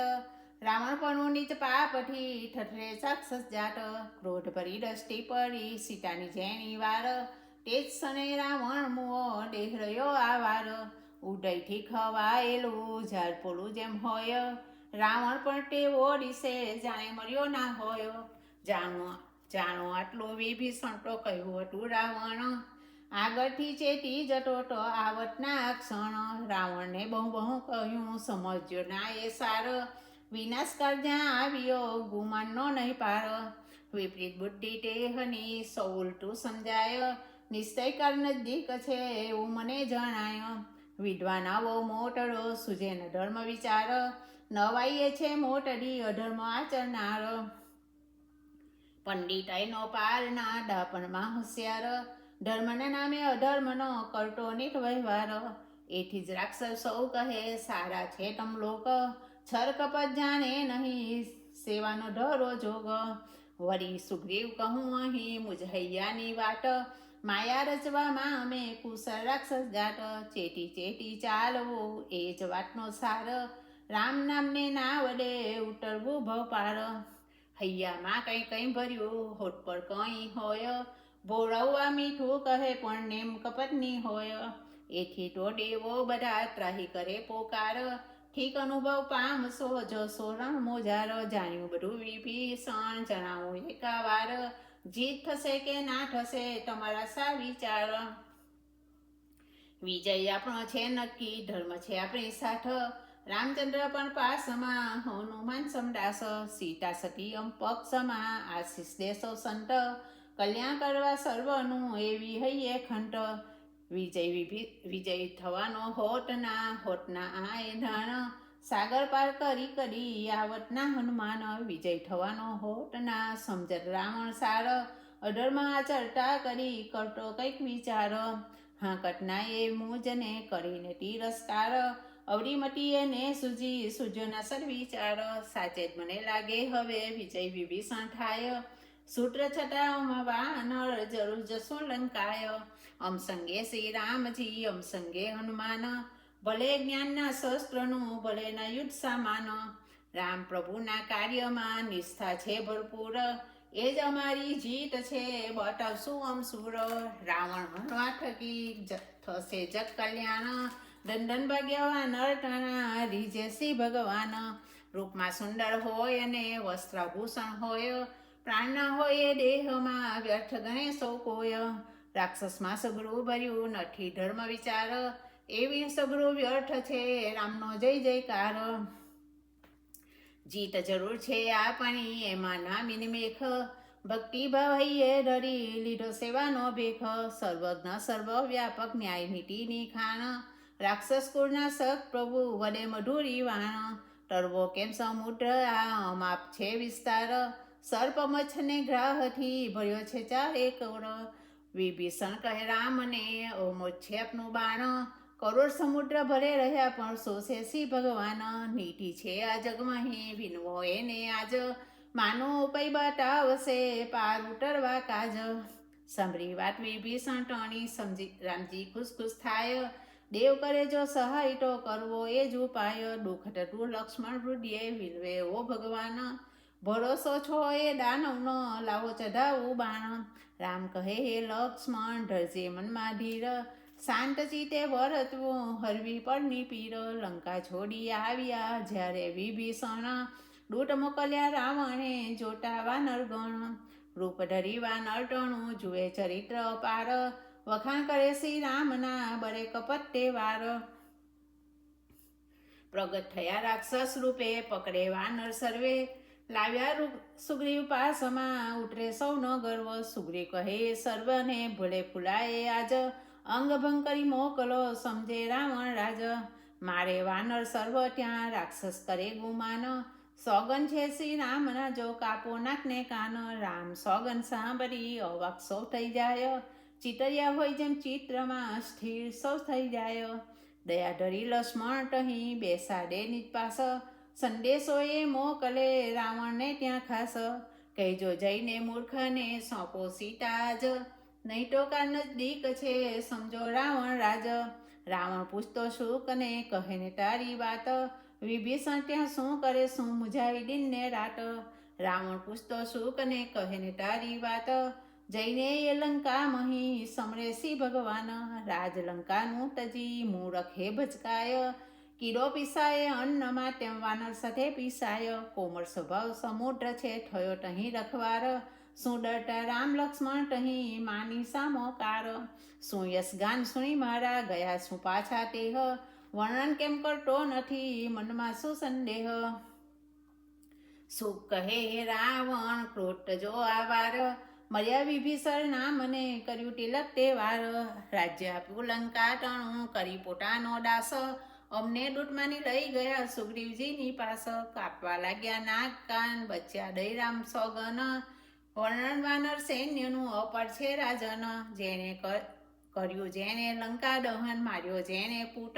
Speaker 1: રાવણ પણ નીચ પાપથી ઠઠરે રાક્ષસ જાટ. ક્રોધ ભરી દ્રષ્ટિ પડી સીતાની જેણી વાર, તેજ સને રાવણ મુઓ દેહ રહ્યો આવાર. ઉદયથી ખવાયેલું ઝાડપોલું જેમ હોય, રાવણ પણ ટેવો દિશે જાણે મર્યો ના હોય. જાણો આટલું વિભીષણ તો કહ્યું હતું રાવણ, આગળથી ચેતી જતો તો આવતના ક્ષણ. રાવણને બહુ કહ્યું સમજ્યો ના એ સાર, વિનાશકાળ જ્યાં આવ્યો ગુમાનનો નહીં પાર. વિપરીત બુદ્ધિ ટેહની સૌ ઉલટું સમજાય, નિશ્ચયકાળ નજદીક છે એવું મને જણાય. વિદ્વાન આવો મોટડો સુજેન ધર્મ વિચાર, નવાઈએ છે મોટડી અધર્મ આચરનાર. પંડિતાઈનો પારના ડાપણમાં હોશિયાર, ધર્મના નામે અધર્મનો કરતો નીત વ્યવહાર. એથી જ રાક્ષસ સૌ કહે સારા છે તમ લોક, છર કપટ જાણે નહીં સેવાનો ધરો જોગ. વળી સુગ્રીવ કહું અહીં મુજહૈયાની વાટ, માયા રચવામાં અમે કુશળ રાક્ષસ જાટ. ચેટી ચાલવું એ જ વાતનો સાર, રામ નામને ના વડે ઉતરવું ભવપાર. હૈયામાં કંઈ ભર્યું હોઠ પર કંઈ હોય, ભોળવવા મીઠું કહે પણ નેમ કપટની હોય. એથી તો દેવો બધા ત્રાહી કરે પોકાર, ઠીક અનુભવ પામશો જશો રણ મોજાર. જાણ્યું બધું વિભીષણ જણાવું એકાવાર, જીત થશે કે ના થશે તમારા સા વિચાર. વિજય આપણો છે નક્કી ધર્મ છે આપણી સાથ, રામચંદ્ર પણ પાસમાં હનુમાન સમદાસ. સીતા સતી પક્ષમાં આશીષ દેશો સંત, કલ્યાણ કરવા સર્વનું એવી હૈયે ખંટ. વિજય થવાનો હોટના આ એધાણ, સાગર પાર કરી આવતના હનુમાન. વિજય થવાનો હોટના સમજત રાવણ સાર, અધર્મ આચરતા કરી કરતો કંઈક વિચાર. હાકટના એ મુજને કરીને તિરસ્કાર, અવરી મટીએ ને સૂજ્યોના સર્વિચાર. સાચે જ મને લાગે હવે વિજય વિભીષણ થાય, સૂત્ર છટાઓમાં વાનર જરૂર જશો લંકાય. અમ સંગે શ્રી રામજી અમ સંગે હનુમાન, ભલે જ્ઞાનના શસ્ત્રનું ભલે ના યુદ્ધ સામાન. રામ પ્રભુના કાર્યમાં નિષ્ઠા છે ભરપૂર, એ જ અમારી જીત છે બતાવશું અમ સુર. રાવણ હણવા થકી થશે જગ કલ્યાણ, દંડન ભાગ્યવાન અર્ટણા રીજે શ્રી ભગવાન. રૂપમાં સુંદર હોય અને વસ્ત્રાભૂષણ હોય, પ્રાણના હોય એ દેહમાં વ્યર્થ ગણે સૌ કોઈ. રાક્ષસમાં સગડું ભર્યું નથી ધર્મ વિચાર, એવી સગડું વ્યર્થ છે રામનો જય જયકાર. જીત જરૂર છે આપણી એમાં ના મિનમેખ, ભક્તિભાવ હૈયે ધરી લીધો સેવાનો ભેખ. સર્વજ્ઞ સર્વવ્યાપક ન્યાય નીતિની ખાણ, રાક્ષસ કુળના સક પ્રભુ વડે મધુરી વાણ. તરવો કેમ સમુદ્ર આ અમાપ છે વિસ્તાર, સર્પ મચ્છને ગ્રાહથી ભર્યો છે ચારે કૌર. વિભીષણ કહે રામને ઓમોજ છે આપનું બાણ, કરોડ સમુદ્ર ભરે રહ્યા પણ શોષે સી ભગવાન. નીતિ છે આ જગમહી વિનવો એને આજ, માનો ઉપાય બતાવશે પાર ઉતરવા કાજ. સાંભળી વાત વિભીષણ ટણી સમજી રામજી ખુશ થાય, દેવ કરે જો સહાય તો કરવો એ જ ઉપાય. દુઃખ ટટું લક્ષ્મણ હૃદય વિનવે ઓ ભગવાન, ભરોસો છો એ દાનવનો લાવો ચઢાવું બાણ. રામ કહે હે લક્ષ્મણ ધરજે મનમાં ધીર, શાંત ચિત્તે વર્તવું હરવી પરની પીર. લંકા છોડી આવ્યા જ્યારે વિભીષણ, દૂત મોકલ્યા રાવણે જોતા વાનર ગણ. રૂપ ધરી વાનર ટણું જુએ ચરિત્ર પાર, વખાણ કરે શ્રી રામના બરે કપટ વાર. પ્રગટ થયા રાક્ષસ રૂપે પકડે વાનર સર્વે, લાવ્યા સુગ્રીવ પાસમાં ઉતરે સૌનો ગર્વ. સુગ્રીવ કહે સર્વને ભૂલે ફૂલાએ આજ, અંગભંગ કરી મોકલો સમજે રાવણ રાજ. મારે વાનર સર્વ ત્યાં રાક્ષસ કરે ગુમાન, સોગન છે શ્રી રામના જો કાપો નાકને કાન. રામ સોગન સાંભળી અવાક સૌ થઈ જાય, ચિતર્યા હોય જેમ ચિત્રમાં સ્થિર સૌ થઈ જાય. દયા ધરી લક્ષ્મણ ટહી બેસાડે નિજ પાસ, સંદેશો એ મોકલે રાવણને ત્યાં ખાસ. કહેજો જઈને મૂર્ખને સોંપો સીતા જ, નહીં તો કા નજદીક છે સમજો રાવણ રાજ. રાવણ પૂછતો શુકને કહે ને તારી વાત, વિભીષણ ત્યાં શું કરે શું મુજાવી દિનને રાત. રાવણ પૂછતો શુકને કહે ને તારી વાત, જઈને એ લંકા મહી સમરેશી ભગવાન. રાજ લંકાનું તજી મૂરખ હે ભજકાય, કીડો પીસાય અન્નમાં તેમ વાનર સાથે પીસાય. કોમળ સ્વભાવ સમુદ્ર છે થયો તહીં રખવાર, શું ડરતા રામ લક્ષ્મણ તહીં માની સામો કાર. શું યશગાન સુણી મારા ગયા શું પાછા તેહ, વર્ણન કેમ કરતો નથી મનમાં શું સંદેહ. શું કહે રાવણ ક્રોટ જો આવાર, મર્યા વિભીષણ નામને કર્યું તિલક તહેવાર. રાજ્ય આપ્યું લંકા ટણું કરી પોતાનો દાસ, અમને દૂતમાની લઈ ગયા સુગ્રીવજીની પાસ. કાપવા લાગ્યા નાક કાન બચ્યા દૈરામ સોગન, વર્ણન વાનર સૈન્યનું અપાર છે રાજન. જેને કર્યું જેને લંકા દહન, માર્યો જેને પૂટ,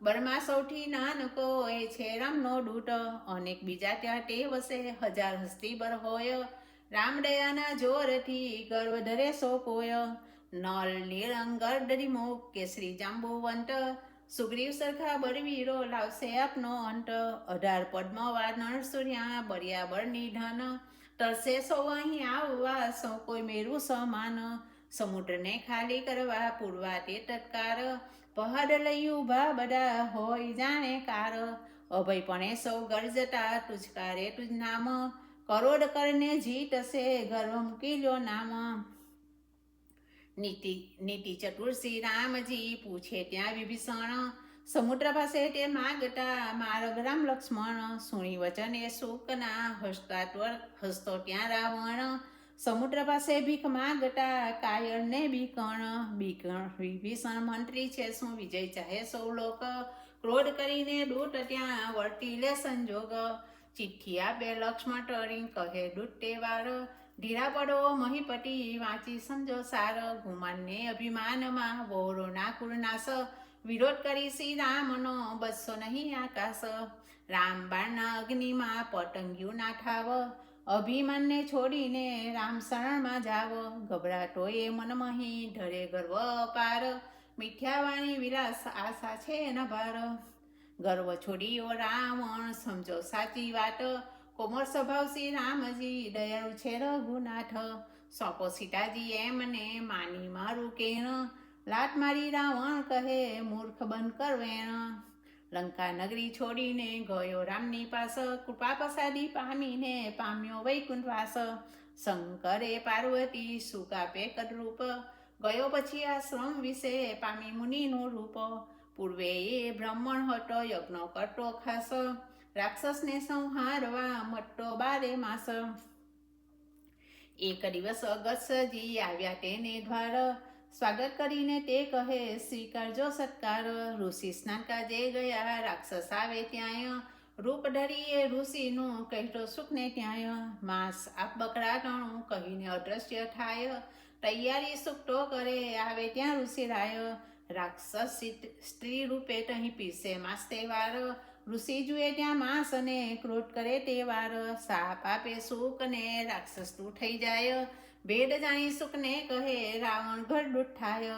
Speaker 1: બરમાં સૌથી નાનકો એ છે રામનો દૂત. અનેક બીજા ત્યાં તે વસે હજાર હસ્તી બર હોય, રામ દયાના જોરથી ગર્વ ધરે સો કોય. નલ નિરંગર ડરીમુખ કેસરી જાંબુવંત, સુગ્રીવ સરખા બળવીરો લાવશે આપનો અંત. 18 પદ્મ વાનર સૂર્યા બળ્યા બળની ધન, તરસે સૌ અહીં આવવા સૌ કોઈ મેરું સમાન. સમુદ્રને ખાલી કરવા પૂરવા તે તત્કાર, પહાડ લઈ ઉભા બધા હોય જાણે કાર. અભયપણે સૌ ગરજતા તુજકારે તુજ નામ, કરોડ કરને જીતશે ગર્વ મૂકી લ્યો નામ. નીતિ ચતુર શ્રી રામજી પૂછે ત્યાં વિભીષણ, સમુદ્ર પાસે તે માગતા માર્ગ રામ લક્ષ્મણ. સુણી વચન એ સુકના હસતો ત્યાં રાવણ, સમુદ્ર પાસે ભીખ માગતા કાયર ને બીકણ. વિભીષણ મંત્રી છે શું વિજય ચાહે સૌ લોક, ક્રોધ કરીને દૂત ત્યાં વર્તી લે સંજોગ. ચિઠ્ઠી આપે લક્ષ્મણ ટરી કહે દૂત તહેવાર, ધીરા પડો મહીપતિ વાંચી સમજો સાર. ગુમાનને અભિમાનમાં વોરો ના કુળનાશ, વિરોધ કરી શ્રી રામનો બસો નહીં આકાશ. રામ બાણના અગ્નિમાં પતંગિયું ના ઠાવ, અભિમાનને છોડીને રામ શરણમાં જાવ. ગભરાટો એ મનમહી ધરે ગર્વ અપાર, મિથ્યાવાણી વિલાસ આશા છે ન ભાર. ગર્વ છોડીઓ રાવણ સમજો સાચી વાત, કોમળ સ્વભાવ શ્રી રામજી દયાળુ છે રઘુનાથ. સોંપો સીતાજી એમને માની મારું કેણ, લાત મારી રાવણ કહે મૂર્ખ બંધ કરવેણ. લંકા નગરી છોડીને ગયો રામની પાસ, કૃપા પ્રસાદી પામીને પામ્યો વૈકુંઠ વાસ. શંકરે પાર્વતી સુકાપે કદરૂપ, ગયો પછી આશ્રમ વિશે પામી મુનિનું રૂપ. પૂર્વે એ બ્રાહ્મણ હતો યજ્ઞ કરતો ખાસ, રાક્ષસને સંહારવા મટતો 12 માસ. એક દિવસ અગસ્યજી આવ્યા તેને દ્વાર, સ્વાગત કરીને તે કહે સ્વીકારજો સત્કાર. ઋષિ સ્નાન કાજે ગયા રાક્ષસ આવે ત્યાં, રૂપ ધરીએ ઋષિનું કહેતો સુખને ત્યાં. માંસ આપ બકરા ટણું કહીને અદ્રશ્ય થાય, તૈયારી સુખતો કરે આવે ત્યાં ઋષિરાય. રાક્ષસ સ્ત્રી રૂપે તહીં પીરસે માંસ તહેવાર, ઋષિ જુએ ત્યાં માંસ અને ક્રોધ કરે તહેવાર. સાપ આપે સુખ ને રાક્ષસ તું થઈ જાય, ભેદ જાણી સુખને કહે રાવણ ઘરડૂત થાય.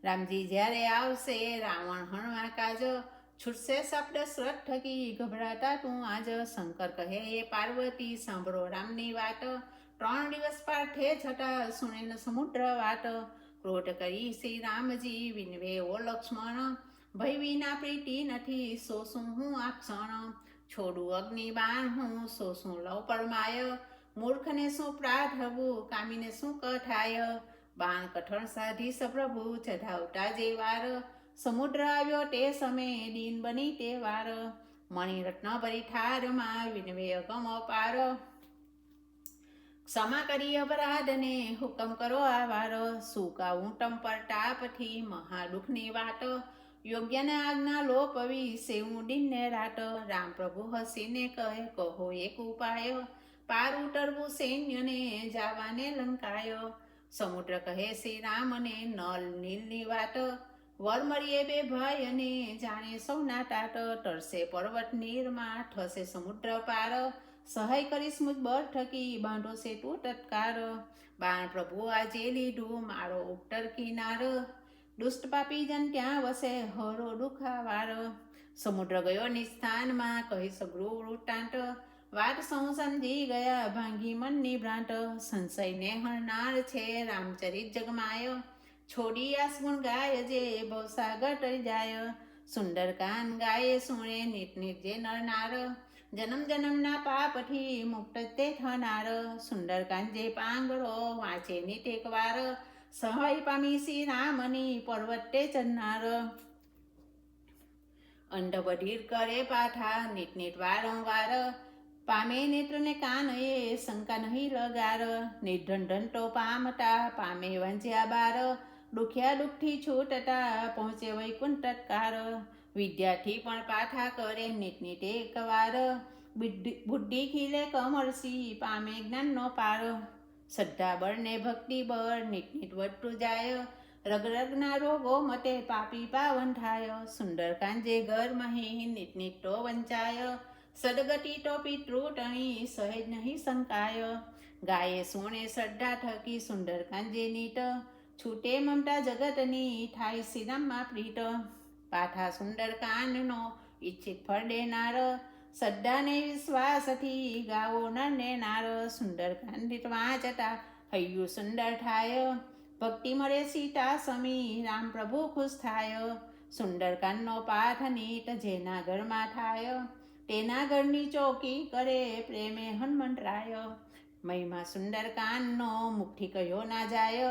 Speaker 1: રામજી જ્યારે આવશે રાવણ હણવા કાજ, છૂટશે શબ્દ શ્રદ્ધ થકી ગભરાતા તું આજ. શંકર કહે એ પાર્વતી સાંભળો રામની વાત, 3 દિવસ પાઠે છતાં સુણે ન સમુદ્ર વાત. ક્રોધ કરી શ્રી રામજી વિનવે ઓ લક્ષ્મણ, ભય વિના પ્રીતિ નથી સો શું હું આ ક્ષણ. છોડું અગ્નિ બાણ હું સો શું લવ પરમાય, મૂર્ખને શું પ્રાર્થવું કામીને શું કથાય. બાણ કઠણ સાધી સપ્રભુ ચઢાવતા જે વાર, સમુદ્ર આવ્યો તે સમયે દીન બની તે વાર. મણિરત્ન ભરી ઠારમાં વિનવે અગમ અપાર, ક્ષમા કરી અપરાધને હુકમ કરો આવારો, સુકાવું ટંપર ટાપથી મહાદુઃખની વાટ, યોગ્યને આજ્ઞા લોપવી સેવું દિનને રાટ, રામ પ્રભુ હસીને કહે કહો એક ઉપાય, પાર ઉતરવું સૈન્યને જાવાને લંકાય, સમુદ્ર કહે શ્રી રામને નલ નીલની વાટ, વર મળીએ બે ભાઈ અને જાણે સૌના ટાટ, તરસે પર્વત નીરમાં થશે સમુદ્ર પાર, સહાય કરીશ મુજ બર ઠકી બાંધો છે તું ટટકાર, બાણ પ્રભુ આજે લીધું મારો ઉત્તર કિનાર, દુષ્ટ પાપી જન ત્યાં વસે હરો દુખાવાર, સમુદ્ર ગયો નિસ્થાનમાં કહી સગળું વૃત્તાંત, વાત સૌ સમજી ગયા ભાંગી મનની ભ્રાંત, સંશયને હરનાર છે રામચરિત જગમાય, છોડી આસગુણ ગાય જે ભવસાગર તરી જાય, સુંદરકાંડ ગાય સુણે નીટ નીટ જે નરનાર, જન્મ જન્મના પાપથી મુક્ત તે થનાર, સુંદરકાંડ જે પાંગળો વાંચે નીટ એકવાર, સહાય પામી શ્રી રામની પર્વતે ચડનાર, અંડ બધિર કરે પાઠા નીટ નીટ વારંવાર, પામે નેત્રને કાન એ શંકા નહીં લગાર, નિર્ધન તો પામતા પામે વાંચ્યા બાર, દુખ્યા દુઃખથી છૂટતા પહોંચે વૈકુંઠ તત્કાર, વિદ્યાર્થી પણ પાઠા કરે નીટ નીટ એકવાર, બુદ્ધિ ખીલે કમરસી પામે જ્ઞાનનો પાર, શ્રદ્ધા બળ ને ભક્તિ બળ નીટ નીટ વધતું જાય, રગ રગના રોગો મટે પાપી પાવન થાય, સુંદરકાંડ જે ઘર મહી નીટ નીટ તો વંચાય, સદગતિ તો પિતૃટણી સહેજ નહીં શંકાય, ગાયે સુણે શ્રદ્ધા થકી સુંદરકાંડ જે નીટ, છૂટે મમતા જગતની થાય શ્રીરામમાં પ્રીત, પાઠા સુંદરકાંડનો ઈચ્છિત ફળ દેનાર, શ્રદ્ધાને વિશ્વાસથી ગાવો નરને નાર, સુંદરકાંડ વાંચતા હૈયું સુંદર થાય, ભક્તિ મળે સીતા સમી રામ પ્રભુ ખુશ થાય, સુંદરકાંડનો પાઠ નીટ જેના ઘરમાં થાય, તેના ઘરની ચોકી કરે પ્રેમે હનુમંતરાય, મહિમા સુંદરકાંડનો મુખથી કયો ના જાય,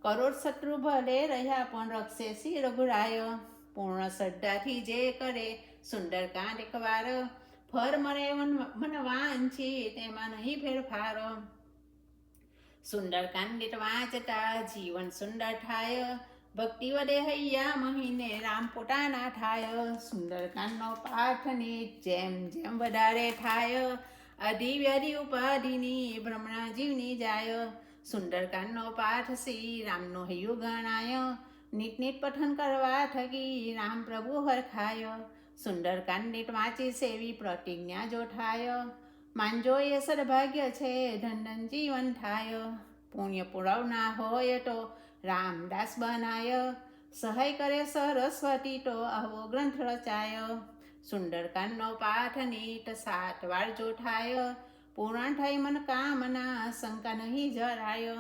Speaker 1: કરોડ શત્રુ ભલે રહ્યા પણ રક્ષે શ્રી રઘુરાય, પૂર્ણ શ્રદ્ધાથી જે કરે સુંદરકાંડ એકવાર, ફર મળે મન વાંચી તેમાં નહીં ફેરફાર, સુંદરકાંડ વાંચતા જીવન સુંદર થાય, ભક્તિ વધે હૈયા મહિને રામ પોતાના થાય, સુંદરકાંડનો પાઠની જેમ જેમ વધારે થાય, આધિ વ્યાધિ ઉપાધિની ભ્રમણા જીવની જાય, સુંદરકાંડનો પાઠ શ્રી રામનો હૈયું ગણાય, નીટ નીટ પઠન કરવા થકી રામ પ્રભુ હરખાય, સુંદરકાંડ નીટ વાંચી સેવી પ્રતિજ્ઞા જો થાય, માંજો એ સદભાગ્ય છે ધન જીવન થાય, પુણ્ય પુરવના હોય તો રામદાસ બનાય, સહાય કરે સરસ્વતી તો આવો ગ્રંથ રચાય, સુંદરકાંડનો પાઠ નીટ 7 વાર જો થાય, પૂર્ણ થઈ મન કામના શંકા નહીં જરાય,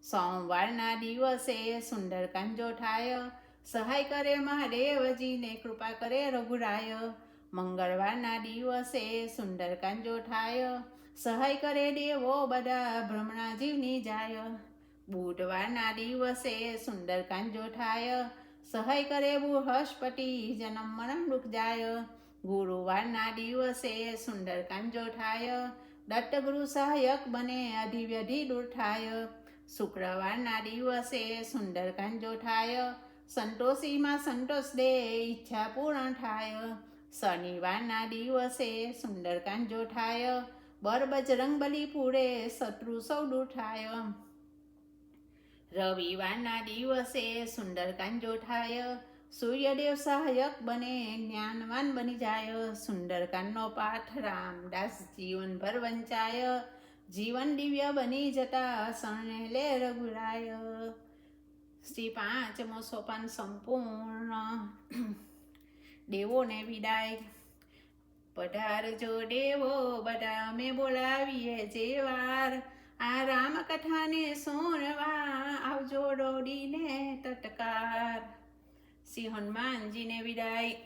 Speaker 1: સોમવારના દિવસે સુંદરકાંડ જો થાય, સહાય કરે મહાદેવજીને કૃપા કરે રઘુરાય, મંગળવારના દિવસે સુંદરકાંડ જો થાય, સહાય કરે દેવો બધા ભ્રમણા જીવની જાય, બુધવારના દિવસે સુંદરકાંડ જો થાય, સહાય કરે બૃહસ્પતિ જન્મ મરણ દુઃખ જાય, ગુરુવારના દિવસે સુંદરકાંડ જો થાય, દત્તગુરુ સહાયક બને અધિવ્યધિ દૂર થાય, શુક્રવારના દિવસે સુંદરકાંડ જો થાય, સંતોષીમાં સંતોષ દે ઈચ્છા પૂર્ણ થાય, શનિવારના દિવસે સુંદરકાંડ જો થાય, બર બજરંગ બલી પૂરે શત્રુ સૌ દૂર થાય, રવિવારના દિવસે સુંદરકાંડ જો થાય, સૂર્યદેવ સહાયક બને જ્ઞાનવાન બની જાય, સુંદરકાંડનો પાઠ રામદાસ જીવનભર વંચાય, જીવન દિવ્ય બની જતા શરણે લે રઘુરાય. શ્રી 5મો સોપાન સંપૂર્ણ. દેવોને વિદાય. પધારજો દેવો બધા અમે બોલાવીએ જે વાર, આ રામકથાને સુનવા આવજો દોડીને તત્કાર. શ્રી હનુમાનજીને વિદાય.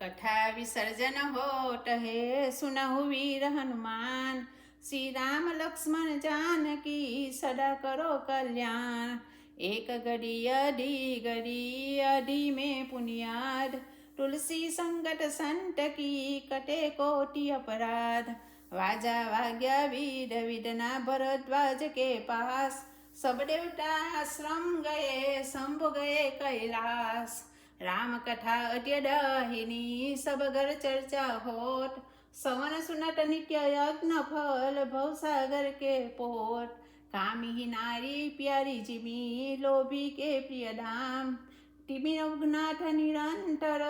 Speaker 1: કથા વિસર્જન હોત હે સુનહુ વીર હનુમાન, શ્રી રામ લક્ષ્મણ જાનકી સદા કરો કલ્યાણ. એક ઘડી અધી में पुनियाद, तुलसी संगत संत की कटे कोटि अपराध. वाजा वाग्या वीर विडना भरद्वाज के पास, सब देवता आश्रम गए शंभु गए कैलास। राम कथा अट्य दाहिनी सब घर चर्चा होत, सवन सुनत नित्य यज्ञ फल भवसागर के पोट। कामी नारी प्यारी जिमी लोभी के प्रिय धाम, टिमी रघुनाथ निरंतर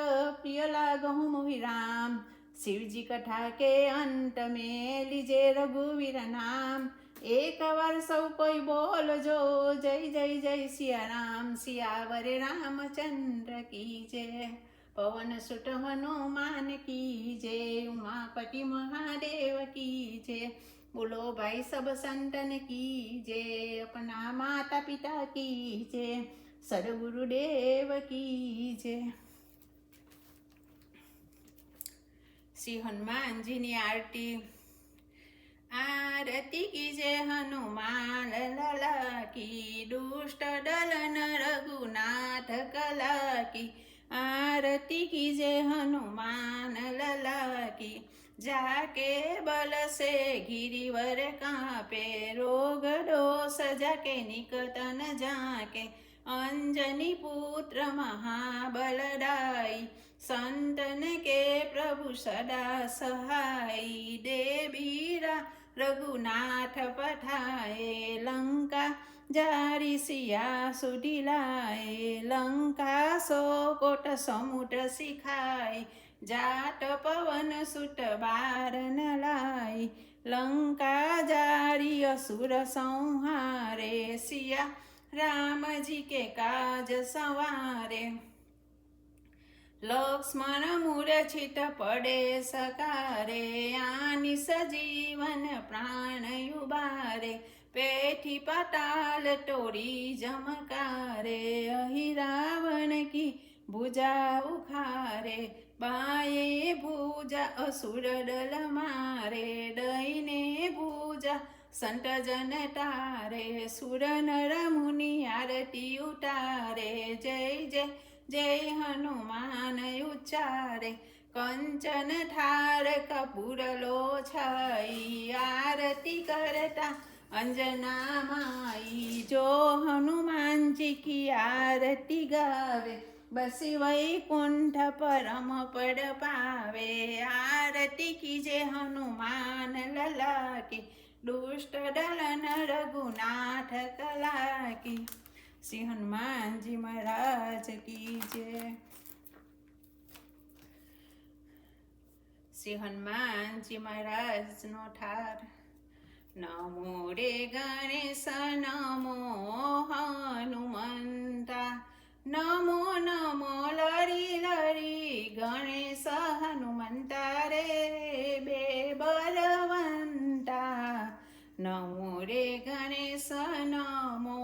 Speaker 1: प्रिय लागहु मोहि राम। शिवजी कथा के अंत में लीजे रघुवीर नाम, एक बार सब कोई बोल जो जय जय जय सिया राम। सियावर रामचंद्र की जय, पवन सुत हनुमान की जय, उमापति महादेव की जय। बोलो भाई सब संतन की जय, अपना माता पिता की जय, सदगुरुदेव की जय। श्री हनुमान जी ની આરતી। आरती कीजे हनुमान लला की, दुष्ट दलन रघुनाथ कला की। आरती कीजे हनुमान लला की, जाके बल से गिरिवर कांपे, रोग दोष जाके निकटन जाके। अंजनी पुत्र महाबलदाई, संतन के प्रभु सदा सहाय। देवीरा रघुनाथ पठाए, लंका जारी सिया सुधी लाए। लंका सो कोट समुद्र सिखाए, जाट पवन सुत बारन लाई। लंका जारी असुर संहारे, सिया राम जी के काज संवारे। लक्ष्मण मूर्छित पड़े सकारे, आनी सजीवन प्राण उबारे। पेठी पाताल तोड़ी जमकारे, अहि रावण की भुजा उखारे। बाये भुजा असुर दल मारे, दईने भुजा संत जन तारे। सुर नर मुनि आरती उतारे, जय जय जय हनुमान उच्चारे। कंचन थार कपूर लो छाई, आरती करता अंजना माई। जो हनुमान जी की आरती गावे, बसी वैकुंठ परम पद पावे। आरती कीजे हनुमान लला की, दुष्ट दलन रघुनाथ कला की। श्री हनुमान जी महाराज की जय। श्री हनुमान जी महाराज नो ठार। नमो रे गणेश नमो हनुमंता, नमो नमो लरी लरी गणेश हनुमंता रे बेबलवंता। नमो रे गणेश नमो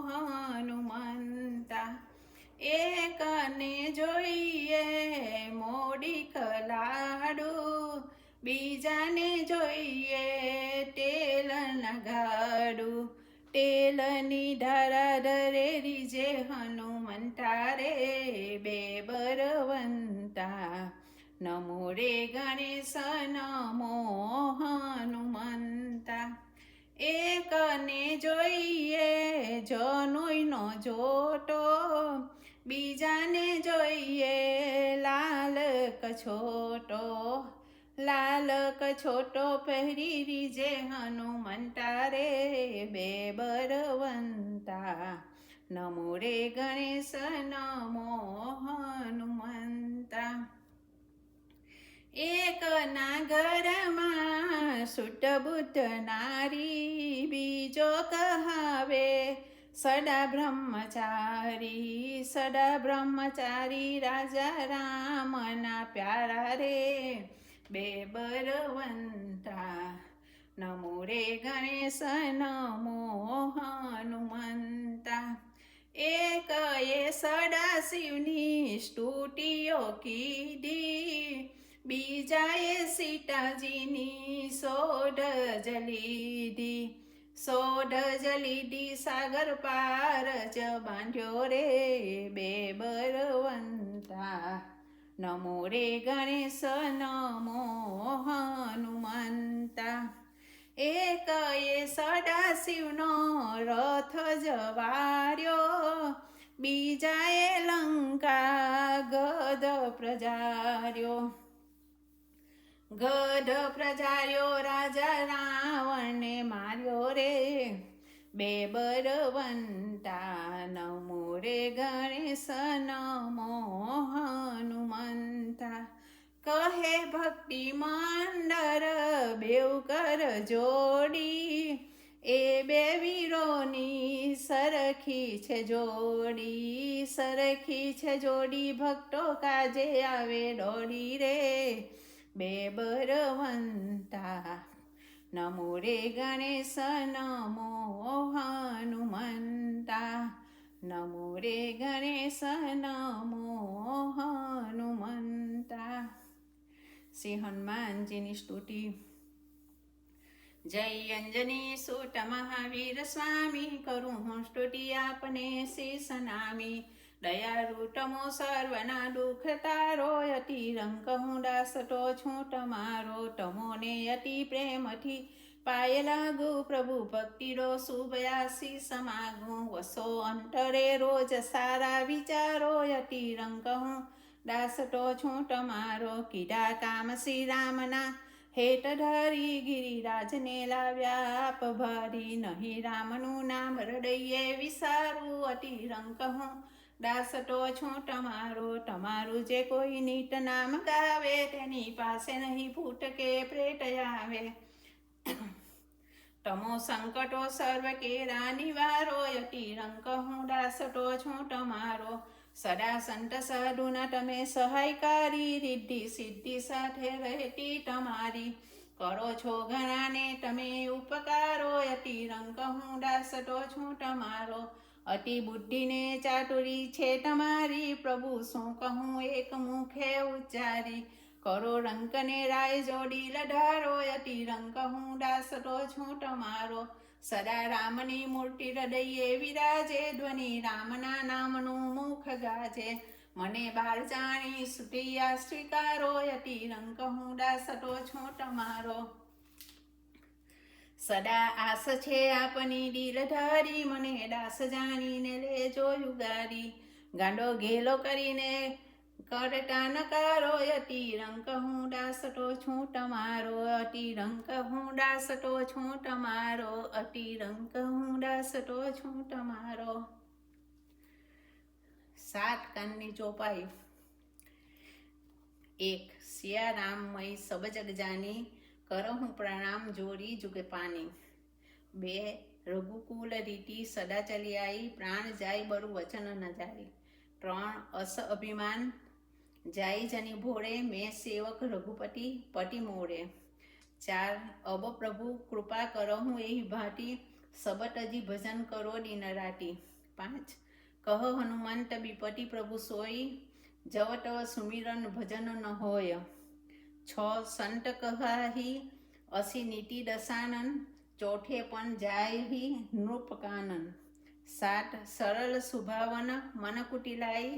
Speaker 1: हनुमंता। एकने જોઈએ મોડી લાડુ, બીજાને જોઈએ તેલના ગાડુ। તેલની ધારા ધરેરી જે હનુમંતા રે બેબરવંતા। નમો રે ગણેશ નમો હનુમંતા। એકને જોઈએ જનોઈનો જોટો, બીજાને જોઈએ લાલ કછોટો। લાલ કછોટો પહેરી રીજે હનુમંતા રે બેબરવંતા। નમો રે ગણેશ નમો હનુમંતા। એકના ઘરમાં સુટ બુદ્ધ નારી, બીજો કહાવે સદા બ્રહ્મચારી। સદા બ્રહ્મચારી રાજા રામના પ્યારા રે બેબરવંતા। નમો રે ગણેશ નમો હનુમંતા। એક એ સદાશિવની સ્તુતિઓ કીધી, બીજાએ સીતાજીની સોઢ જલીધી। સોઢ જલીધી સાગર પાર જ બાંધ્યો રે બેબરવંતા। નમો રે ગણેશ નમો હનુમંતા. એક એ સદાશિવનો રથ જવાર્યો, બીજાએ લંકા ગધ પ્રજાર્યો. ગધ પ્રજાર્યો રાજા રાવણને માર્યો રે, બે બળવંતા. નમો રે ગણેશ નમો હનુમંતા. કહે ભક્તિ મંડળ બેઉ કર જોડી, એ બે વીરોની સરખી છે જોડી. સરખી છે જોડી ભક્તો કાજે આવે દોડી રે, બે બળવંતા. નમો રે ગણેશ નમો હનુમંતા. નમો રે ગણેશ નમો હનુમંતા. શ્રી હનુમાનજીની સ્તુતિ. જય અંજની સુત મહાવીર સ્વામી, કરું હું સ્તુતિ આપને શીશ નામી. દયાળુ તમો સર્વના દુઃખ તારો, અતિ રંક હું દાસતો છું તમારો. તમોને અતિ પ્રેમથી પાય લાગુ, પ્રભુ ભક્તિરો શુભયાસી સમાગું. વસો અંતરે રોજ સારા વિચારો, અતિ રંક હું દાસતો છું તમારો. કીધા કામ શ્રી રામના હેત ધરી, ગિરિરાજને લાવ્યા આપ ભારી. નહીં રામનું નામ હૃદયે વિસારું, અતિ રંક હું દાસતો છું તમારો. તમારું જે કોઈ નીત નામ ગાવે, તેની પાસે નહીં ભૂત કે પ્રેત આવે. તમો સંકટો સર્વ કેરા નિવારો, અતિ રંક હું દાસતો છું તમારો. સદા સંત સાધુના તમે સહાયકારી, રિદ્ધિ સિદ્ધિ સાથે રહેતી તમારી. કરો છો ઘણાને તમે ઉપકારો, અતિ રંક હું દાસતો છું તમારો. અતિ બુદ્ધિને ચાતુરી છે તમારી, પ્રભુ શું કહું એક મુખે ઉચ્ચારી. કરો રંકને રાય જોડી લડારો, અતિ રંક હું દાસતો છું તમારો. સદા રામની મૂર્તિ હૃદયે વિરાજે, ધ્વનિ રામના નામનું મુખ ગાજે. મને બાર જાણી સ્તુતિયા સ્વીકારો, અતિ રંક હું દાસતો છું તમારો. સદા આસ છે આપની દિલધારી, મને દાસ જાણીને લેજો યુગારી. ગાંડો ઘેલો કરીને કરતા નકારો, અતિ રંક હું દાસતો છું તમારો. અતિ રંક હું દાસતો છું તમારો. અતિ રંક હું દાસતો છું તમારો. 7 કાનની ચોપાઈ. 1 સિયા રામમય સબ જગ જાની, કરહું પ્રણામ જોડી જુગ પાની. 2 રઘુકુલ રીતિ સદા ચલી આઈ, પ્રાણ જાય બરુ વચન ન જાય. 3 અસ અભિમાન જાય જની ભોળે, મેં સેવક રઘુપતિ પતિ મોરે. 4 અબ પ્રભુ કૃપા કરહું એહી ભાટી, સબતજી ભજન કરો દિન રાતી. 5 કહ હનુમંત બિપતિ પ્રભુ સોઈ, જવ તવ સુમિરન ભજન ન હોય. 6 સંત કહાહી અસી નીતિ દશાનન, ચોથે પણ જાયહી નૃપ કાનન. 7 સરળ સુભાવન મન કુટિલાઈ,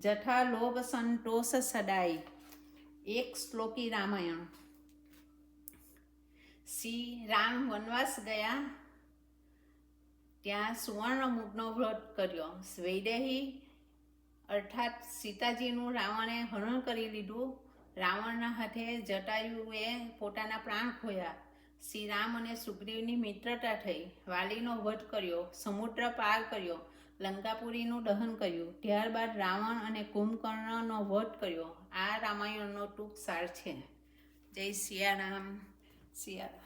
Speaker 1: જઠા લોભ સંતોષ સદાઈ. 1 શ્લોકી રામાયણ. શ્રી રામ વનવાસ ગયા, ત્યાં સુવર્ણ મુખનો વ્રત કર્યો. વૈદેહી અર્થાત સીતાજીનું રાવણે હરણ કરી લીધું. રાવણના હાથે જટાયુએ પોતાના પ્રાણ ખોયા. શ્રી રામ અને સુગ્રીવની મિત્રતા થઈ. વાલીનો વધ કર્યો, સમુદ્ર પાર કર્યો, લંકાપુરીનું દહન કર્યું. ત્યારબાદ રાવણ અને કુંભકર્ણનો વધ કર્યો. આ રામાયણનો ટૂંક સાર છે. જય સિયારામ. સિયા